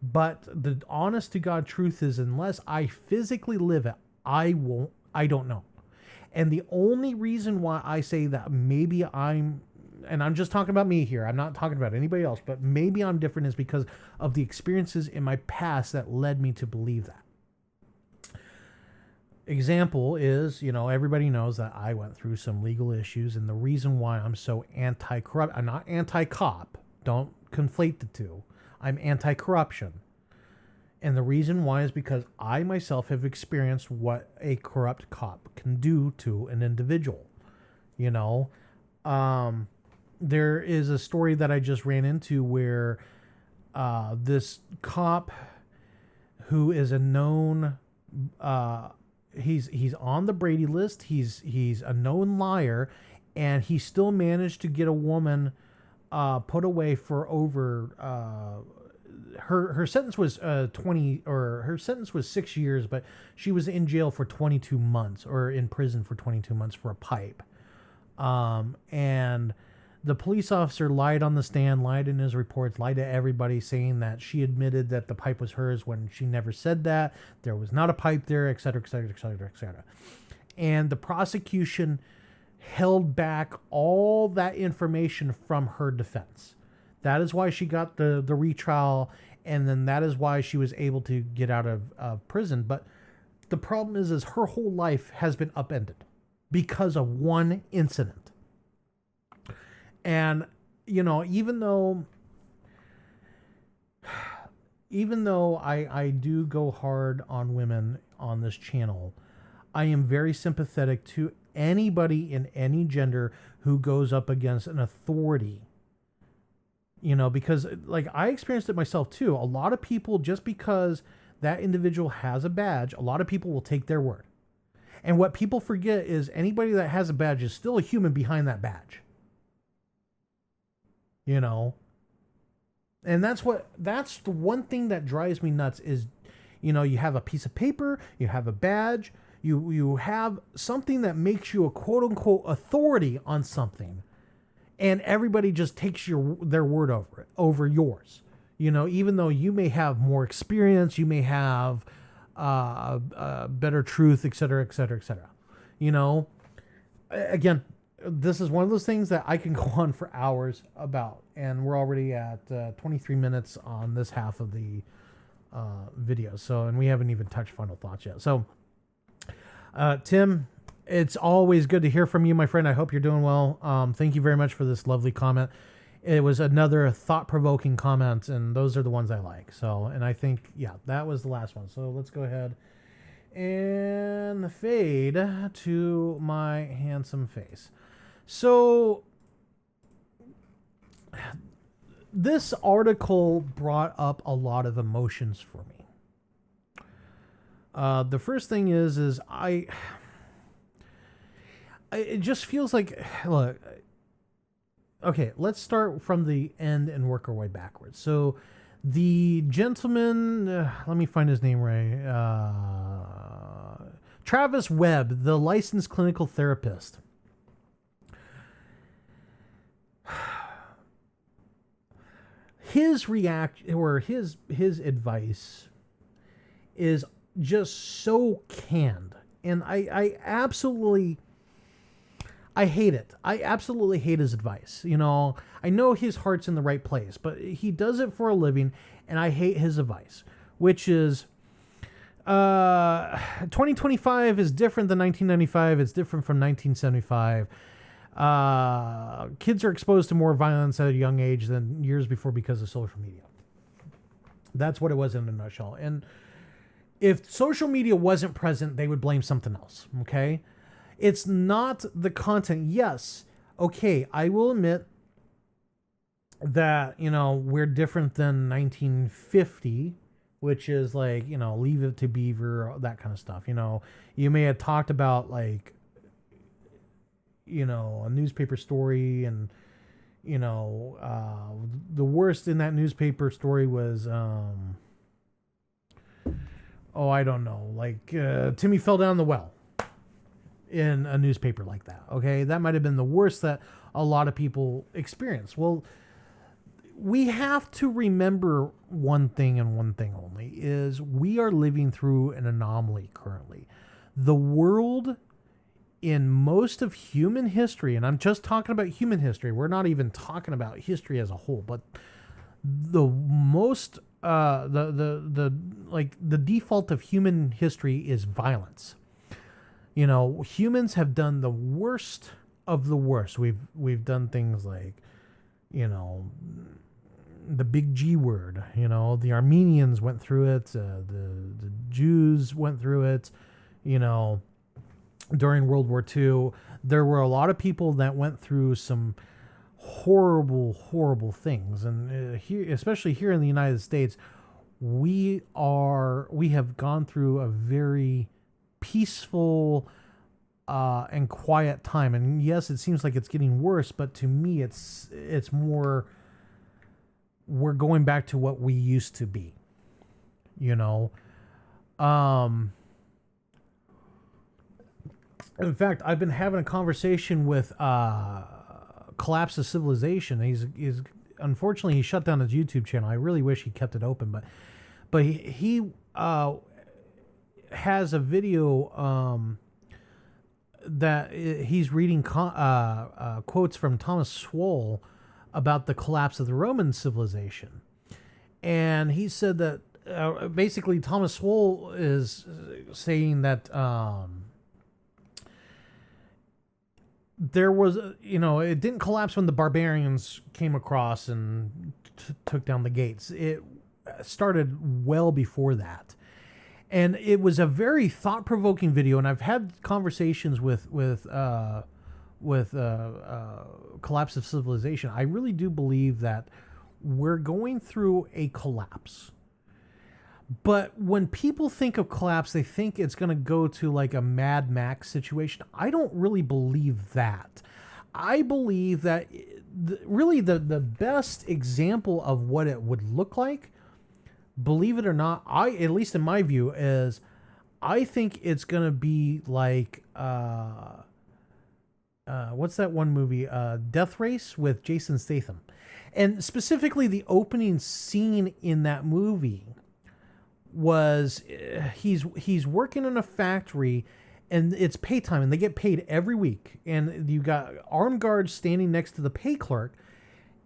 But the honest to God truth is, unless I physically live it, I don't know. And the only reason why I say that maybe and I'm just talking about me here, I'm not talking about anybody else, but maybe I'm different, is because of the experiences in my past that led me to believe that. Example is, everybody knows that I went through some legal issues, and the reason why I'm so anti-corrupt, I'm not anti-cop, don't conflate the two. I'm anti-corruption. And the reason why is because I myself have experienced what a corrupt cop can do to an individual. There is a story that I just ran into where this cop, who is a known, he's on the Brady list. He's a known liar, and he still managed to get a woman put away for over her sentence was 6 years, but she was in jail for 22 months, or in prison for 22 months for a pipe. And the police officer lied on the stand, lied in his reports, lied to everybody, saying that she admitted that the pipe was hers when she never said that. There was not a pipe there, et cetera, et cetera, et cetera, et cetera. And the prosecution held back all that information from her defense. That is why she got the retrial, and then that is why she was able to get out of prison. But the problem is her whole life has been upended because of one incident. And, even though I do go hard on women on this channel, I am very sympathetic to anybody in any gender who goes up against an authority. Because I experienced it myself too. A lot of people, just because that individual has a badge, a lot of people will take their word. And what people forget is anybody that has a badge is still a human behind that badge. And that's the one thing that drives me nuts is, you have a piece of paper, you have a badge, you have something that makes you a quote unquote authority on something. And everybody just takes their word over yours. Even though you may have more experience, you may have better truth, et cetera, et cetera, et cetera. Again, this is one of those things that I can go on for hours about. And we're already at 23 minutes on this half of the video. And we haven't even touched final thoughts yet. So, Tim, it's always good to hear from you, my friend. I hope you're doing well. Thank you very much for this lovely comment. It was another thought-provoking comment, and those are the ones I like. And I think, that was the last one. So let's go ahead and fade to my handsome face. So this article brought up a lot of emotions for me. The first thing is it just feels like, look, okay, let's start from the end and work our way backwards. So the gentleman, let me find his name right. Travis Webb, the licensed clinical therapist. His his advice is just so canned. And I hate it. I absolutely hate his advice. I know his heart's in the right place, but he does it for a living, and I hate his advice, which is 2025 is different than 1995. It's different from 1975. Kids are exposed to more violence at a young age than years before because of social media. That's what it was in a nutshell. And if social media wasn't present, they would blame something else. Okay. It's not the content. Yes. Okay. I will admit that, we're different than 1950, which is like, Leave It to Beaver, that kind of stuff. You may have talked about like, a newspaper story, and, the worst in that newspaper story was, I don't know, like, Timmy fell down the well in a newspaper like that. Okay. That might've been the worst that a lot of people experience. Well, we have to remember one thing and one thing only, is we are living through an anomaly currently. The world in most of human history, and I'm just talking about human history, we're not even talking about history as a whole, but the most the default of human history is violence. You know, humans have done the worst of the worst. We've done things like, you know, the big G word. You know, the Armenians went through it. The Jews went through it. You know, during World War II, there were a lot of people that went through some horrible, horrible things. And here, especially here in the United States, we have gone through a very peaceful and quiet time. And yes, it seems like it's getting worse, but to me, it's more, we're going back to what we used to be, you know. In fact, I've been having a conversation with Collapse of Civilization. He's unfortunately he shut down his YouTube channel. I really wish he kept it open, but he has a video that he's reading quotes from Thomas Sowell about the collapse of the Roman civilization, and he said that basically Thomas Sowell is saying that there was, you know, it didn't collapse when the barbarians came across and took down the gates. It started well before that. And it was a very thought-provoking video, and I've had conversations with Collapse of Civilization. I really do believe that we're going through a collapse. But when people think of collapse, they think it's going to go to like a Mad Max situation. I don't really believe that. I believe that really the best example of what it would look like, believe it or not, at least in my view, is I think it's going to be like, what's that one movie? Death Race with Jason Statham. And specifically the opening scene in that movie was he's working in a factory and it's pay time and they get paid every week, and you got armed guards standing next to the pay clerk,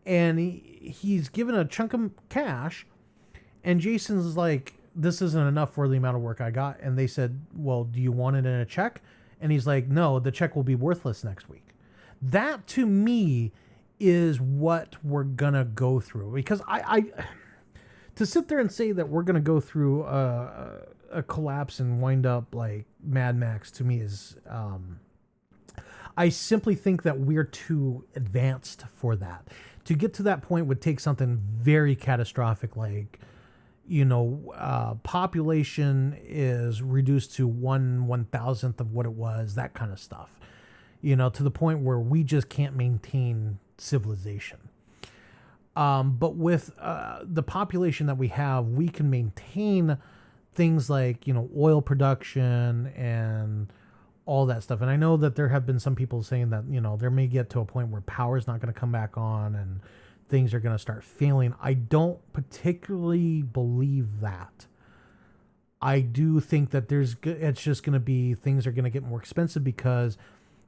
and he's given a chunk of cash, and Jason's like, this isn't enough for the amount of work I got. And they said, well, do you want it in a check? And he's like, no, the check will be worthless next week. That to me is what we're gonna go through, because I to sit there and say that we're going to go through a collapse and wind up like Mad Max, to me is, I simply think that we're too advanced for that. To get to that point would take something very catastrophic, like, you know, population is reduced to 1/1000th of what it was, that kind of stuff, you know, to the point where we just can't maintain civilization. But with the population that we have, we can maintain things like, you know, oil production and all that stuff. And I know that there have been some people saying that, you know, there may get to a point where power is not going to come back on and things are going to start failing. I don't particularly believe that. I do think that it's just going to be, things are going to get more expensive because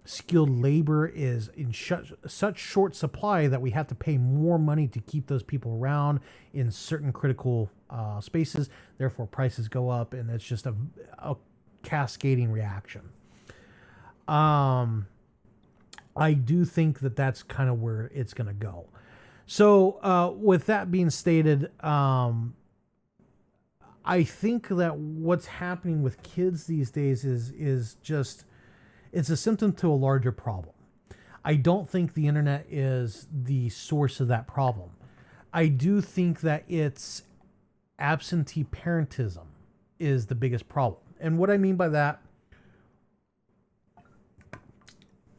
skilled labor is in such short supply that we have to pay more money to keep those people around in certain critical spaces. Therefore, prices go up, and it's just a cascading reaction. I do think that that's kind of where it's going to go. So with that being stated, I think that what's happening with kids these days is just, it's a symptom to a larger problem. I don't think the internet is the source of that problem. I do think that it's absentee parentism is the biggest problem. And what I mean by that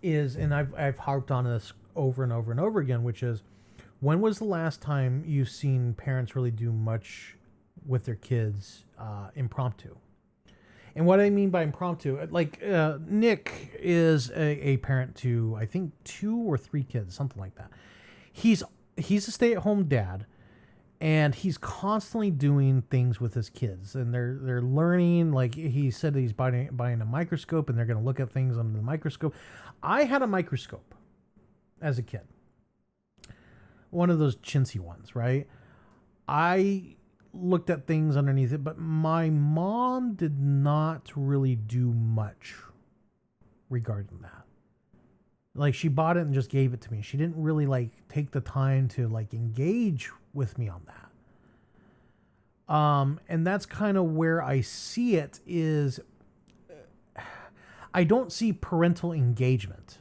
is, and I've harped on this over and over and over again, which is, when was the last time you've seen parents really do much with their kids impromptu? And what I mean by impromptu, like Nick is a parent to, I think, 2 or 3 kids, something like that. He's he's a stay-at-home dad, and he's constantly doing things with his kids, and they're learning. Like he said, he's buying a microscope, and they're going to look at things under the microscope. I had a microscope as a kid, one of those chintzy ones, right? I looked at things underneath it, but my mom did not really do much regarding that. Like, she bought it and just gave it to me. She didn't really like take the time to like engage with me on that. And that's kind of where I see it is I don't see parental engagement,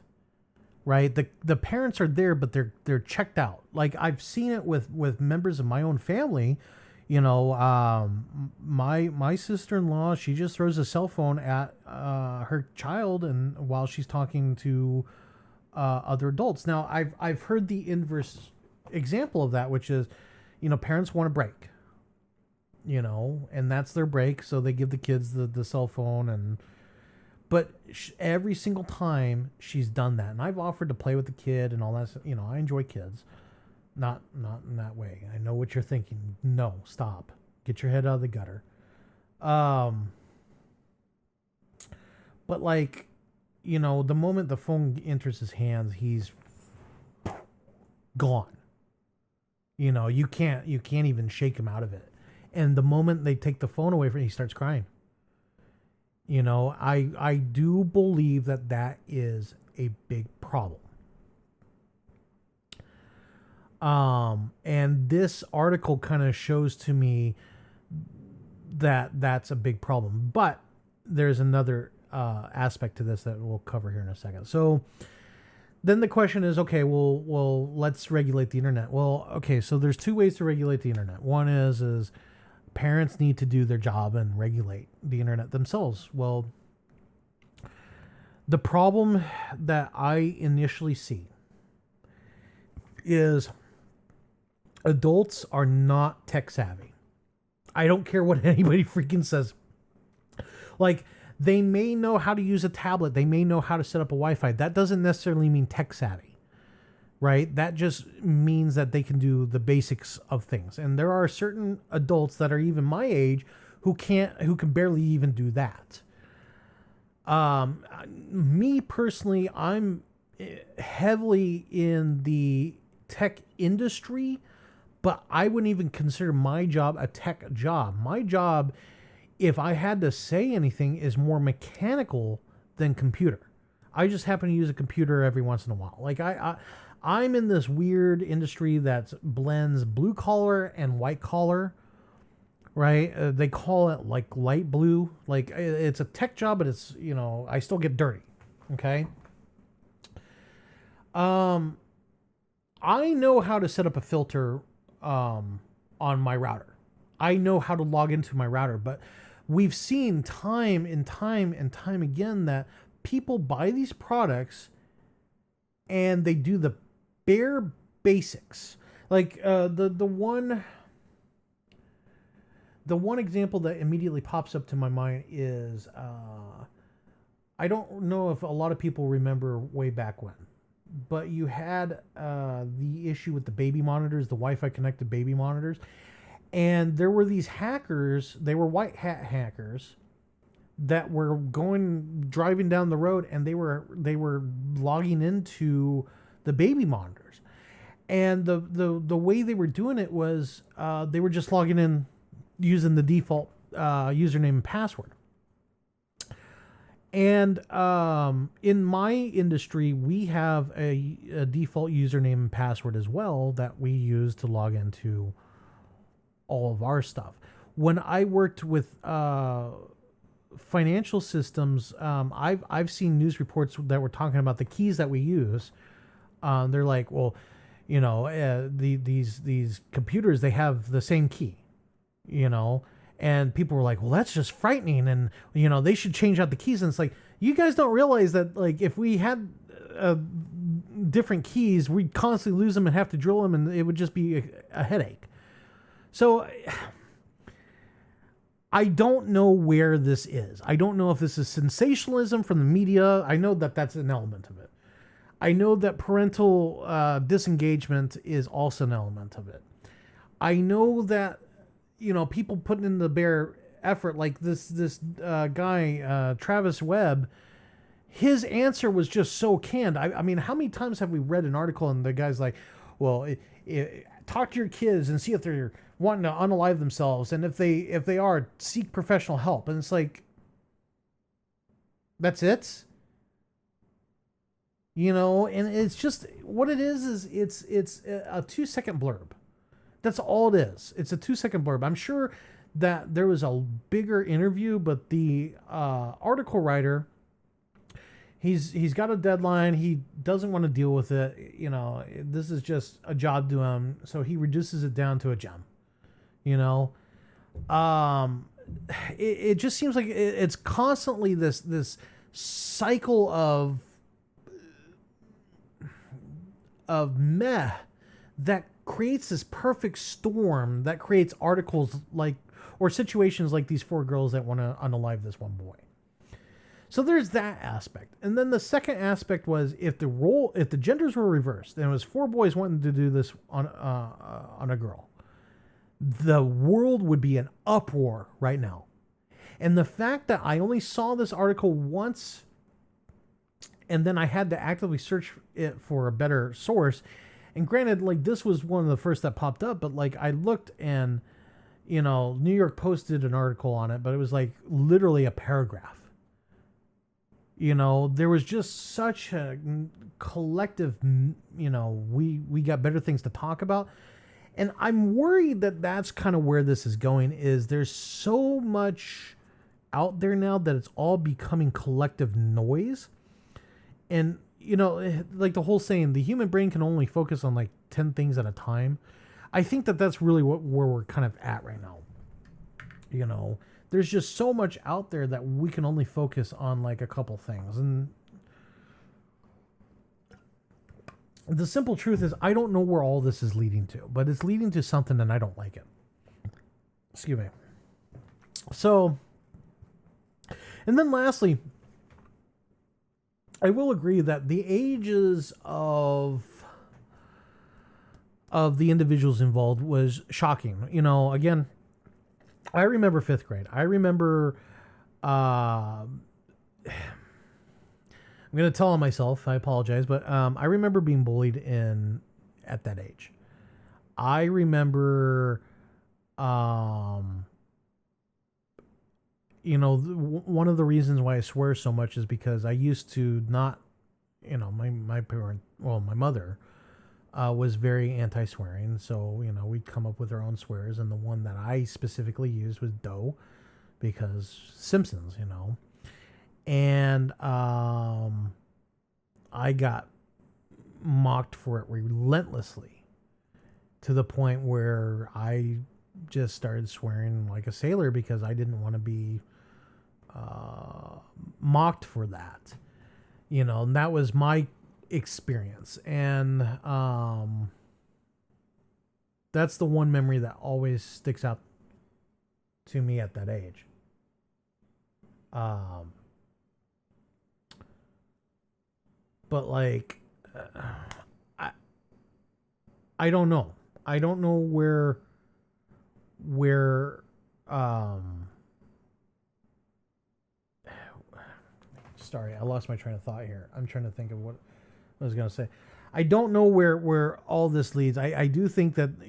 right? The parents are there, but they're checked out. Like, I've seen it with members of my own family. You know, my sister-in-law, she just throws a cell phone at her child, and while she's talking to other adults. Now, I've heard the inverse example of that, which is, you know, parents want a break, you know, and that's their break, so they give the kids the cell phone. But every single time she's done that, and I've offered to play with the kid and all that. You know, I enjoy kids, not in that way. I know what you're thinking. No, stop. Get your head out of the gutter. But like, you know, the moment the phone enters his hands, he's gone. You know, you can't even shake him out of it. And the moment they take the phone away from him, he starts crying. You know, I do believe that is a big problem. And this article kind of shows to me that that's a big problem. But there's another aspect to this that we'll cover here in a second. So then the question is, okay, well, let's regulate the internet. Well, okay, so there's two ways to regulate the internet. One is parents need to do their job and regulate the internet themselves. Well, the problem that I initially see is adults are not tech savvy. I don't care what anybody freaking says. Like, they may know how to use a tablet. They may know how to set up a Wi-Fi. That doesn't necessarily mean tech savvy, right? That just means that they can do the basics of things. And there are certain adults that are even my age who can barely even do that. Me personally, I'm heavily in the tech industry, but I wouldn't even consider my job a tech job. My job, if I had to say anything, is more mechanical than computer. I just happen to use a computer every once in a while. Like I'm in this weird industry that blends blue collar and white collar, right? They call it like light blue. Like, it's a tech job, but it's, you know, I still get dirty. Okay. I know how to set up a filter on my router. I know how to log into my router, but we've seen time and time and time again that people buy these products and they do the bare basics. Like the one example that immediately pops up to my mind is I don't know if a lot of people remember way back when, but you had the issue with the baby monitors, the Wi-Fi connected baby monitors. And there were these hackers, they were white hat hackers that were driving down the road, and they were logging into the baby monitors. And the way they were doing it was they were just logging in using the default username and password. And in my industry, we have a default username and password as well that we use to log into all of our stuff. When I worked with financial systems, I've seen news reports that were talking about the keys that we use. They're like, well, you know, these computers, they have the same key, you know, and people were like, well, that's just frightening, and you know, they should change out the keys. And it's like, you guys don't realize that, like, if we had different keys, we'd constantly lose them and have to drill them, and it would just be a headache. So I don't know where this is. I don't know if this is sensationalism from the media. I know that that's an element of it. I know that parental disengagement is also an element of it. I know that, people putting in the bare effort, like this guy, Travis Webb. His answer was just so canned. I mean, how many times have we read an article and the guy's like, well, talk to your kids and see if they're wanting to unalive themselves, and if they are, seek professional help. And it's like, that's it. And it's just what it is it's a 2-second blurb. That's all it is. It's a 2-second blurb. I'm sure that there was a bigger interview, but the article writer, he's got a deadline. He doesn't want to deal with it. This is just a job to him, so he reduces it down to a gem. It just seems like it's constantly this cycle of meh that creates this perfect storm that creates articles like, or situations like these 4 girls that want to unalive this one boy. So there's that aspect. And then the second aspect was if the genders were reversed and it was 4 boys wanting to do this on a girl, the world would be in uproar right now. And the fact that I only saw this article once, and then I had to actively search it for a better source. And granted, like, this was one of the first that popped up, but like I looked and, New York posted an article on it, but it was like literally a paragraph. There was just such a collective, we got better things to talk about. And I'm worried that that's kind of where this is going, is there's so much out there now that it's all becoming collective noise. And, like the whole saying, the human brain can only focus on like 10 things at a time. I think that that's really where we're kind of at right now. There's just so much out there that we can only focus on like a couple things. And the simple truth is I don't know where all this is leading to, but it's leading to something and I don't like it. Excuse me. So, and then lastly, I will agree that the ages of the individuals involved was shocking. Again, I remember 5th grade. I remember, I'm going to tell on myself, I apologize, but I remember being bullied at that age. I remember, one of the reasons why I swear so much is because I used to not, my parent, well, my mother was very anti-swearing. So, we'd come up with our own swears. And the one that I specifically used was doe because Simpsons, And I got mocked for it relentlessly to the point where I just started swearing like a sailor because I didn't want to be mocked for that. And that was my experience. And that's the one memory that always sticks out to me at that age. But like, I don't know. I don't know where sorry, I lost my train of thought here. I'm trying to think of what I was going to say. I don't know where all this leads. I do think that,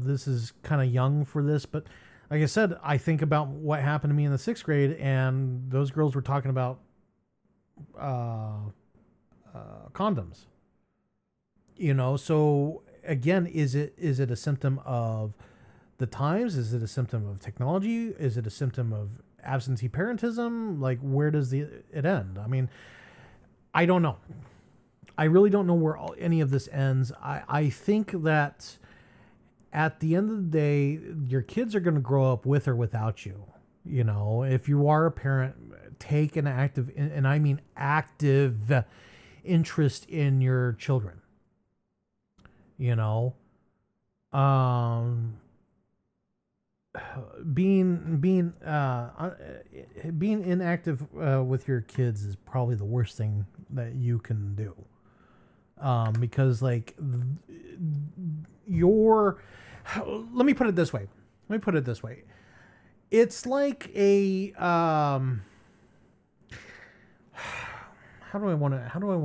this is kind of young for this, but like I said, I think about what happened to me in the 6th grade, and those girls were talking about condoms. So again, is it a symptom of the times? Is it a symptom of technology? Is it a symptom of absentee parentism? Like, where does it end? I mean, I don't know. I really don't know where any of this ends. I think that at the end of the day, your kids are going to grow up with or without you. If you are a parent, take an active, and I mean active, interest in your children. Being inactive with your kids is probably the worst thing that you can do. Because like your, let me put it this way. It's like a, how do I want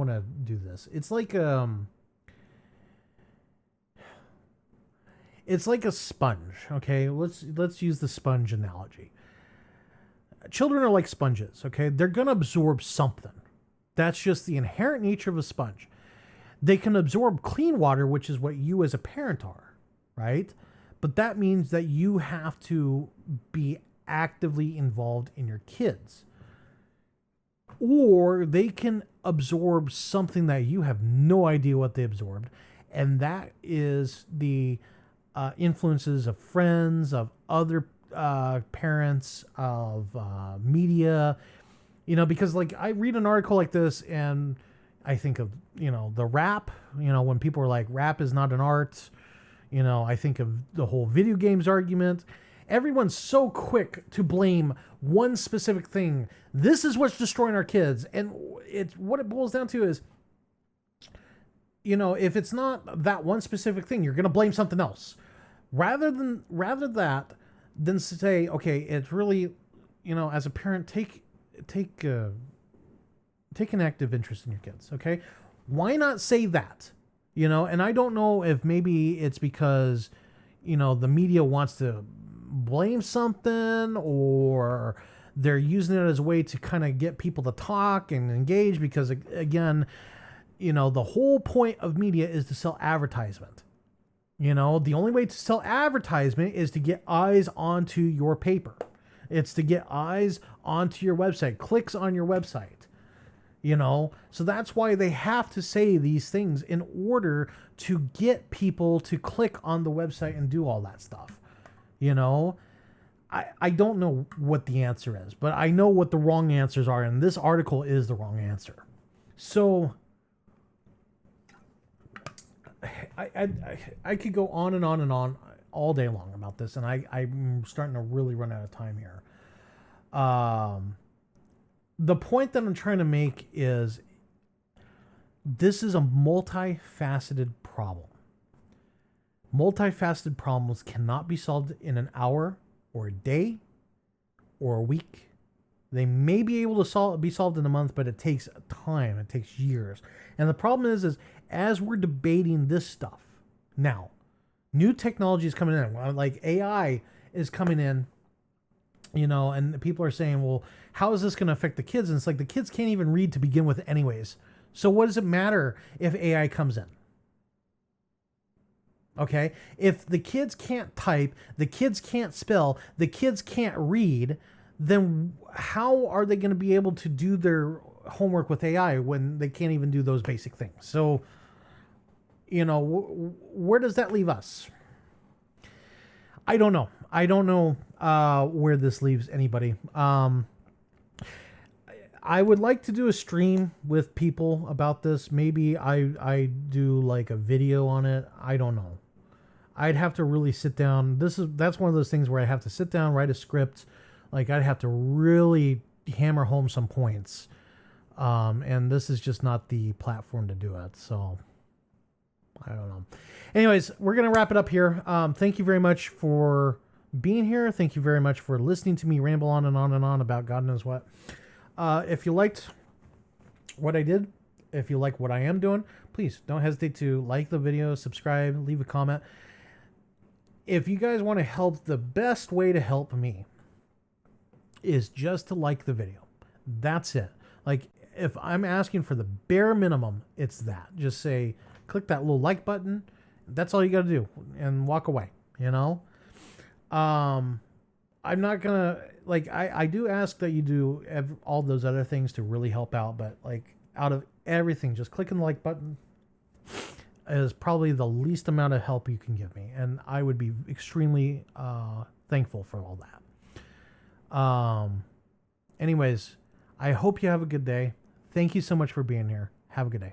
to do this? It's like a sponge. Okay. Let's use the sponge analogy. Children are like sponges. Okay. They're going to absorb something. That's just the inherent nature of a sponge. They can absorb clean water, which is what you as a parent are, right? But that means that you have to be actively involved in your kids. Or they can absorb something that you have no idea what they absorbed. And that is the influences of friends, of other parents, of media. You know, because like I read an article like this and I think of, you know, the rap, you know, when people are like, rap is not an art, you know, I think of the whole video games argument. Everyone's so quick to blame one specific thing. This is what's destroying our kids. And it's what it boils down to is, you know, if it's not that one specific thing, you're going to blame something else. Rather than say, okay, it's really, you know, as a parent, take an active interest in your kids. Okay. Why not say that, you know? And I don't know if maybe it's because, you know, the media wants to blame something, or they're using it as a way to kind of get people to talk and engage, because again, you know, the whole point of media is to sell advertisement. You know, the only way to sell advertisement is to get eyes onto your paper. It's to get eyes onto your website, clicks on your website, you know? So that's why they have to say these things in order to get people to click on the website and do all that stuff. You know, I don't know what the answer is, but I know what the wrong answers are. And this article is the wrong answer. So I could go on and on and on all day long about this. And I'm starting to really run out of time here. The point that I'm trying to make is this is a multifaceted problem. Multifaceted problems cannot be solved in an hour or a day or a week. They may be able to be solved in a month, but it takes time. It takes years. And the problem is as we're debating this stuff now, new technology is coming in. Like AI is coming in, you know, and people are saying, well, how is this going to affect the kids? And it's like the kids can't even read to begin with anyways. So what does it matter if AI comes in? Okay, if the kids can't type, the kids can't spell, the kids can't read, then how are they going to be able to do their homework with AI when they can't even do those basic things? So, you know, where does that leave us? I don't know. I don't know where this leaves anybody. I would like to do a stream with people about this. Maybe I do like a video on it. I don't know. I'd have to really sit down. That's one of those things where I have to sit down, write a script. Like I'd have to really hammer home some points. And this is just not the platform to do it. So I don't know. Anyways, we're going to wrap it up here. Thank you very much for being here. Thank you very much for listening to me ramble on and on and on about God knows what. If you liked what I did, if you like what I am doing, please don't hesitate to like the video, subscribe, leave a comment. If you guys want to help, the best way to help me is just to like the video. That's it. Like if I'm asking for the bare minimum, it's that. Just say, click that little like button. That's all you got to do and walk away, you know? I'm not going to, like, I do ask that you do all those other things to really help out, but like out of everything, just clicking the like button is probably the least amount of help you can give me. And I would be extremely thankful for all that. Anyways, I hope you have a good day. Thank you so much for being here. Have a good day.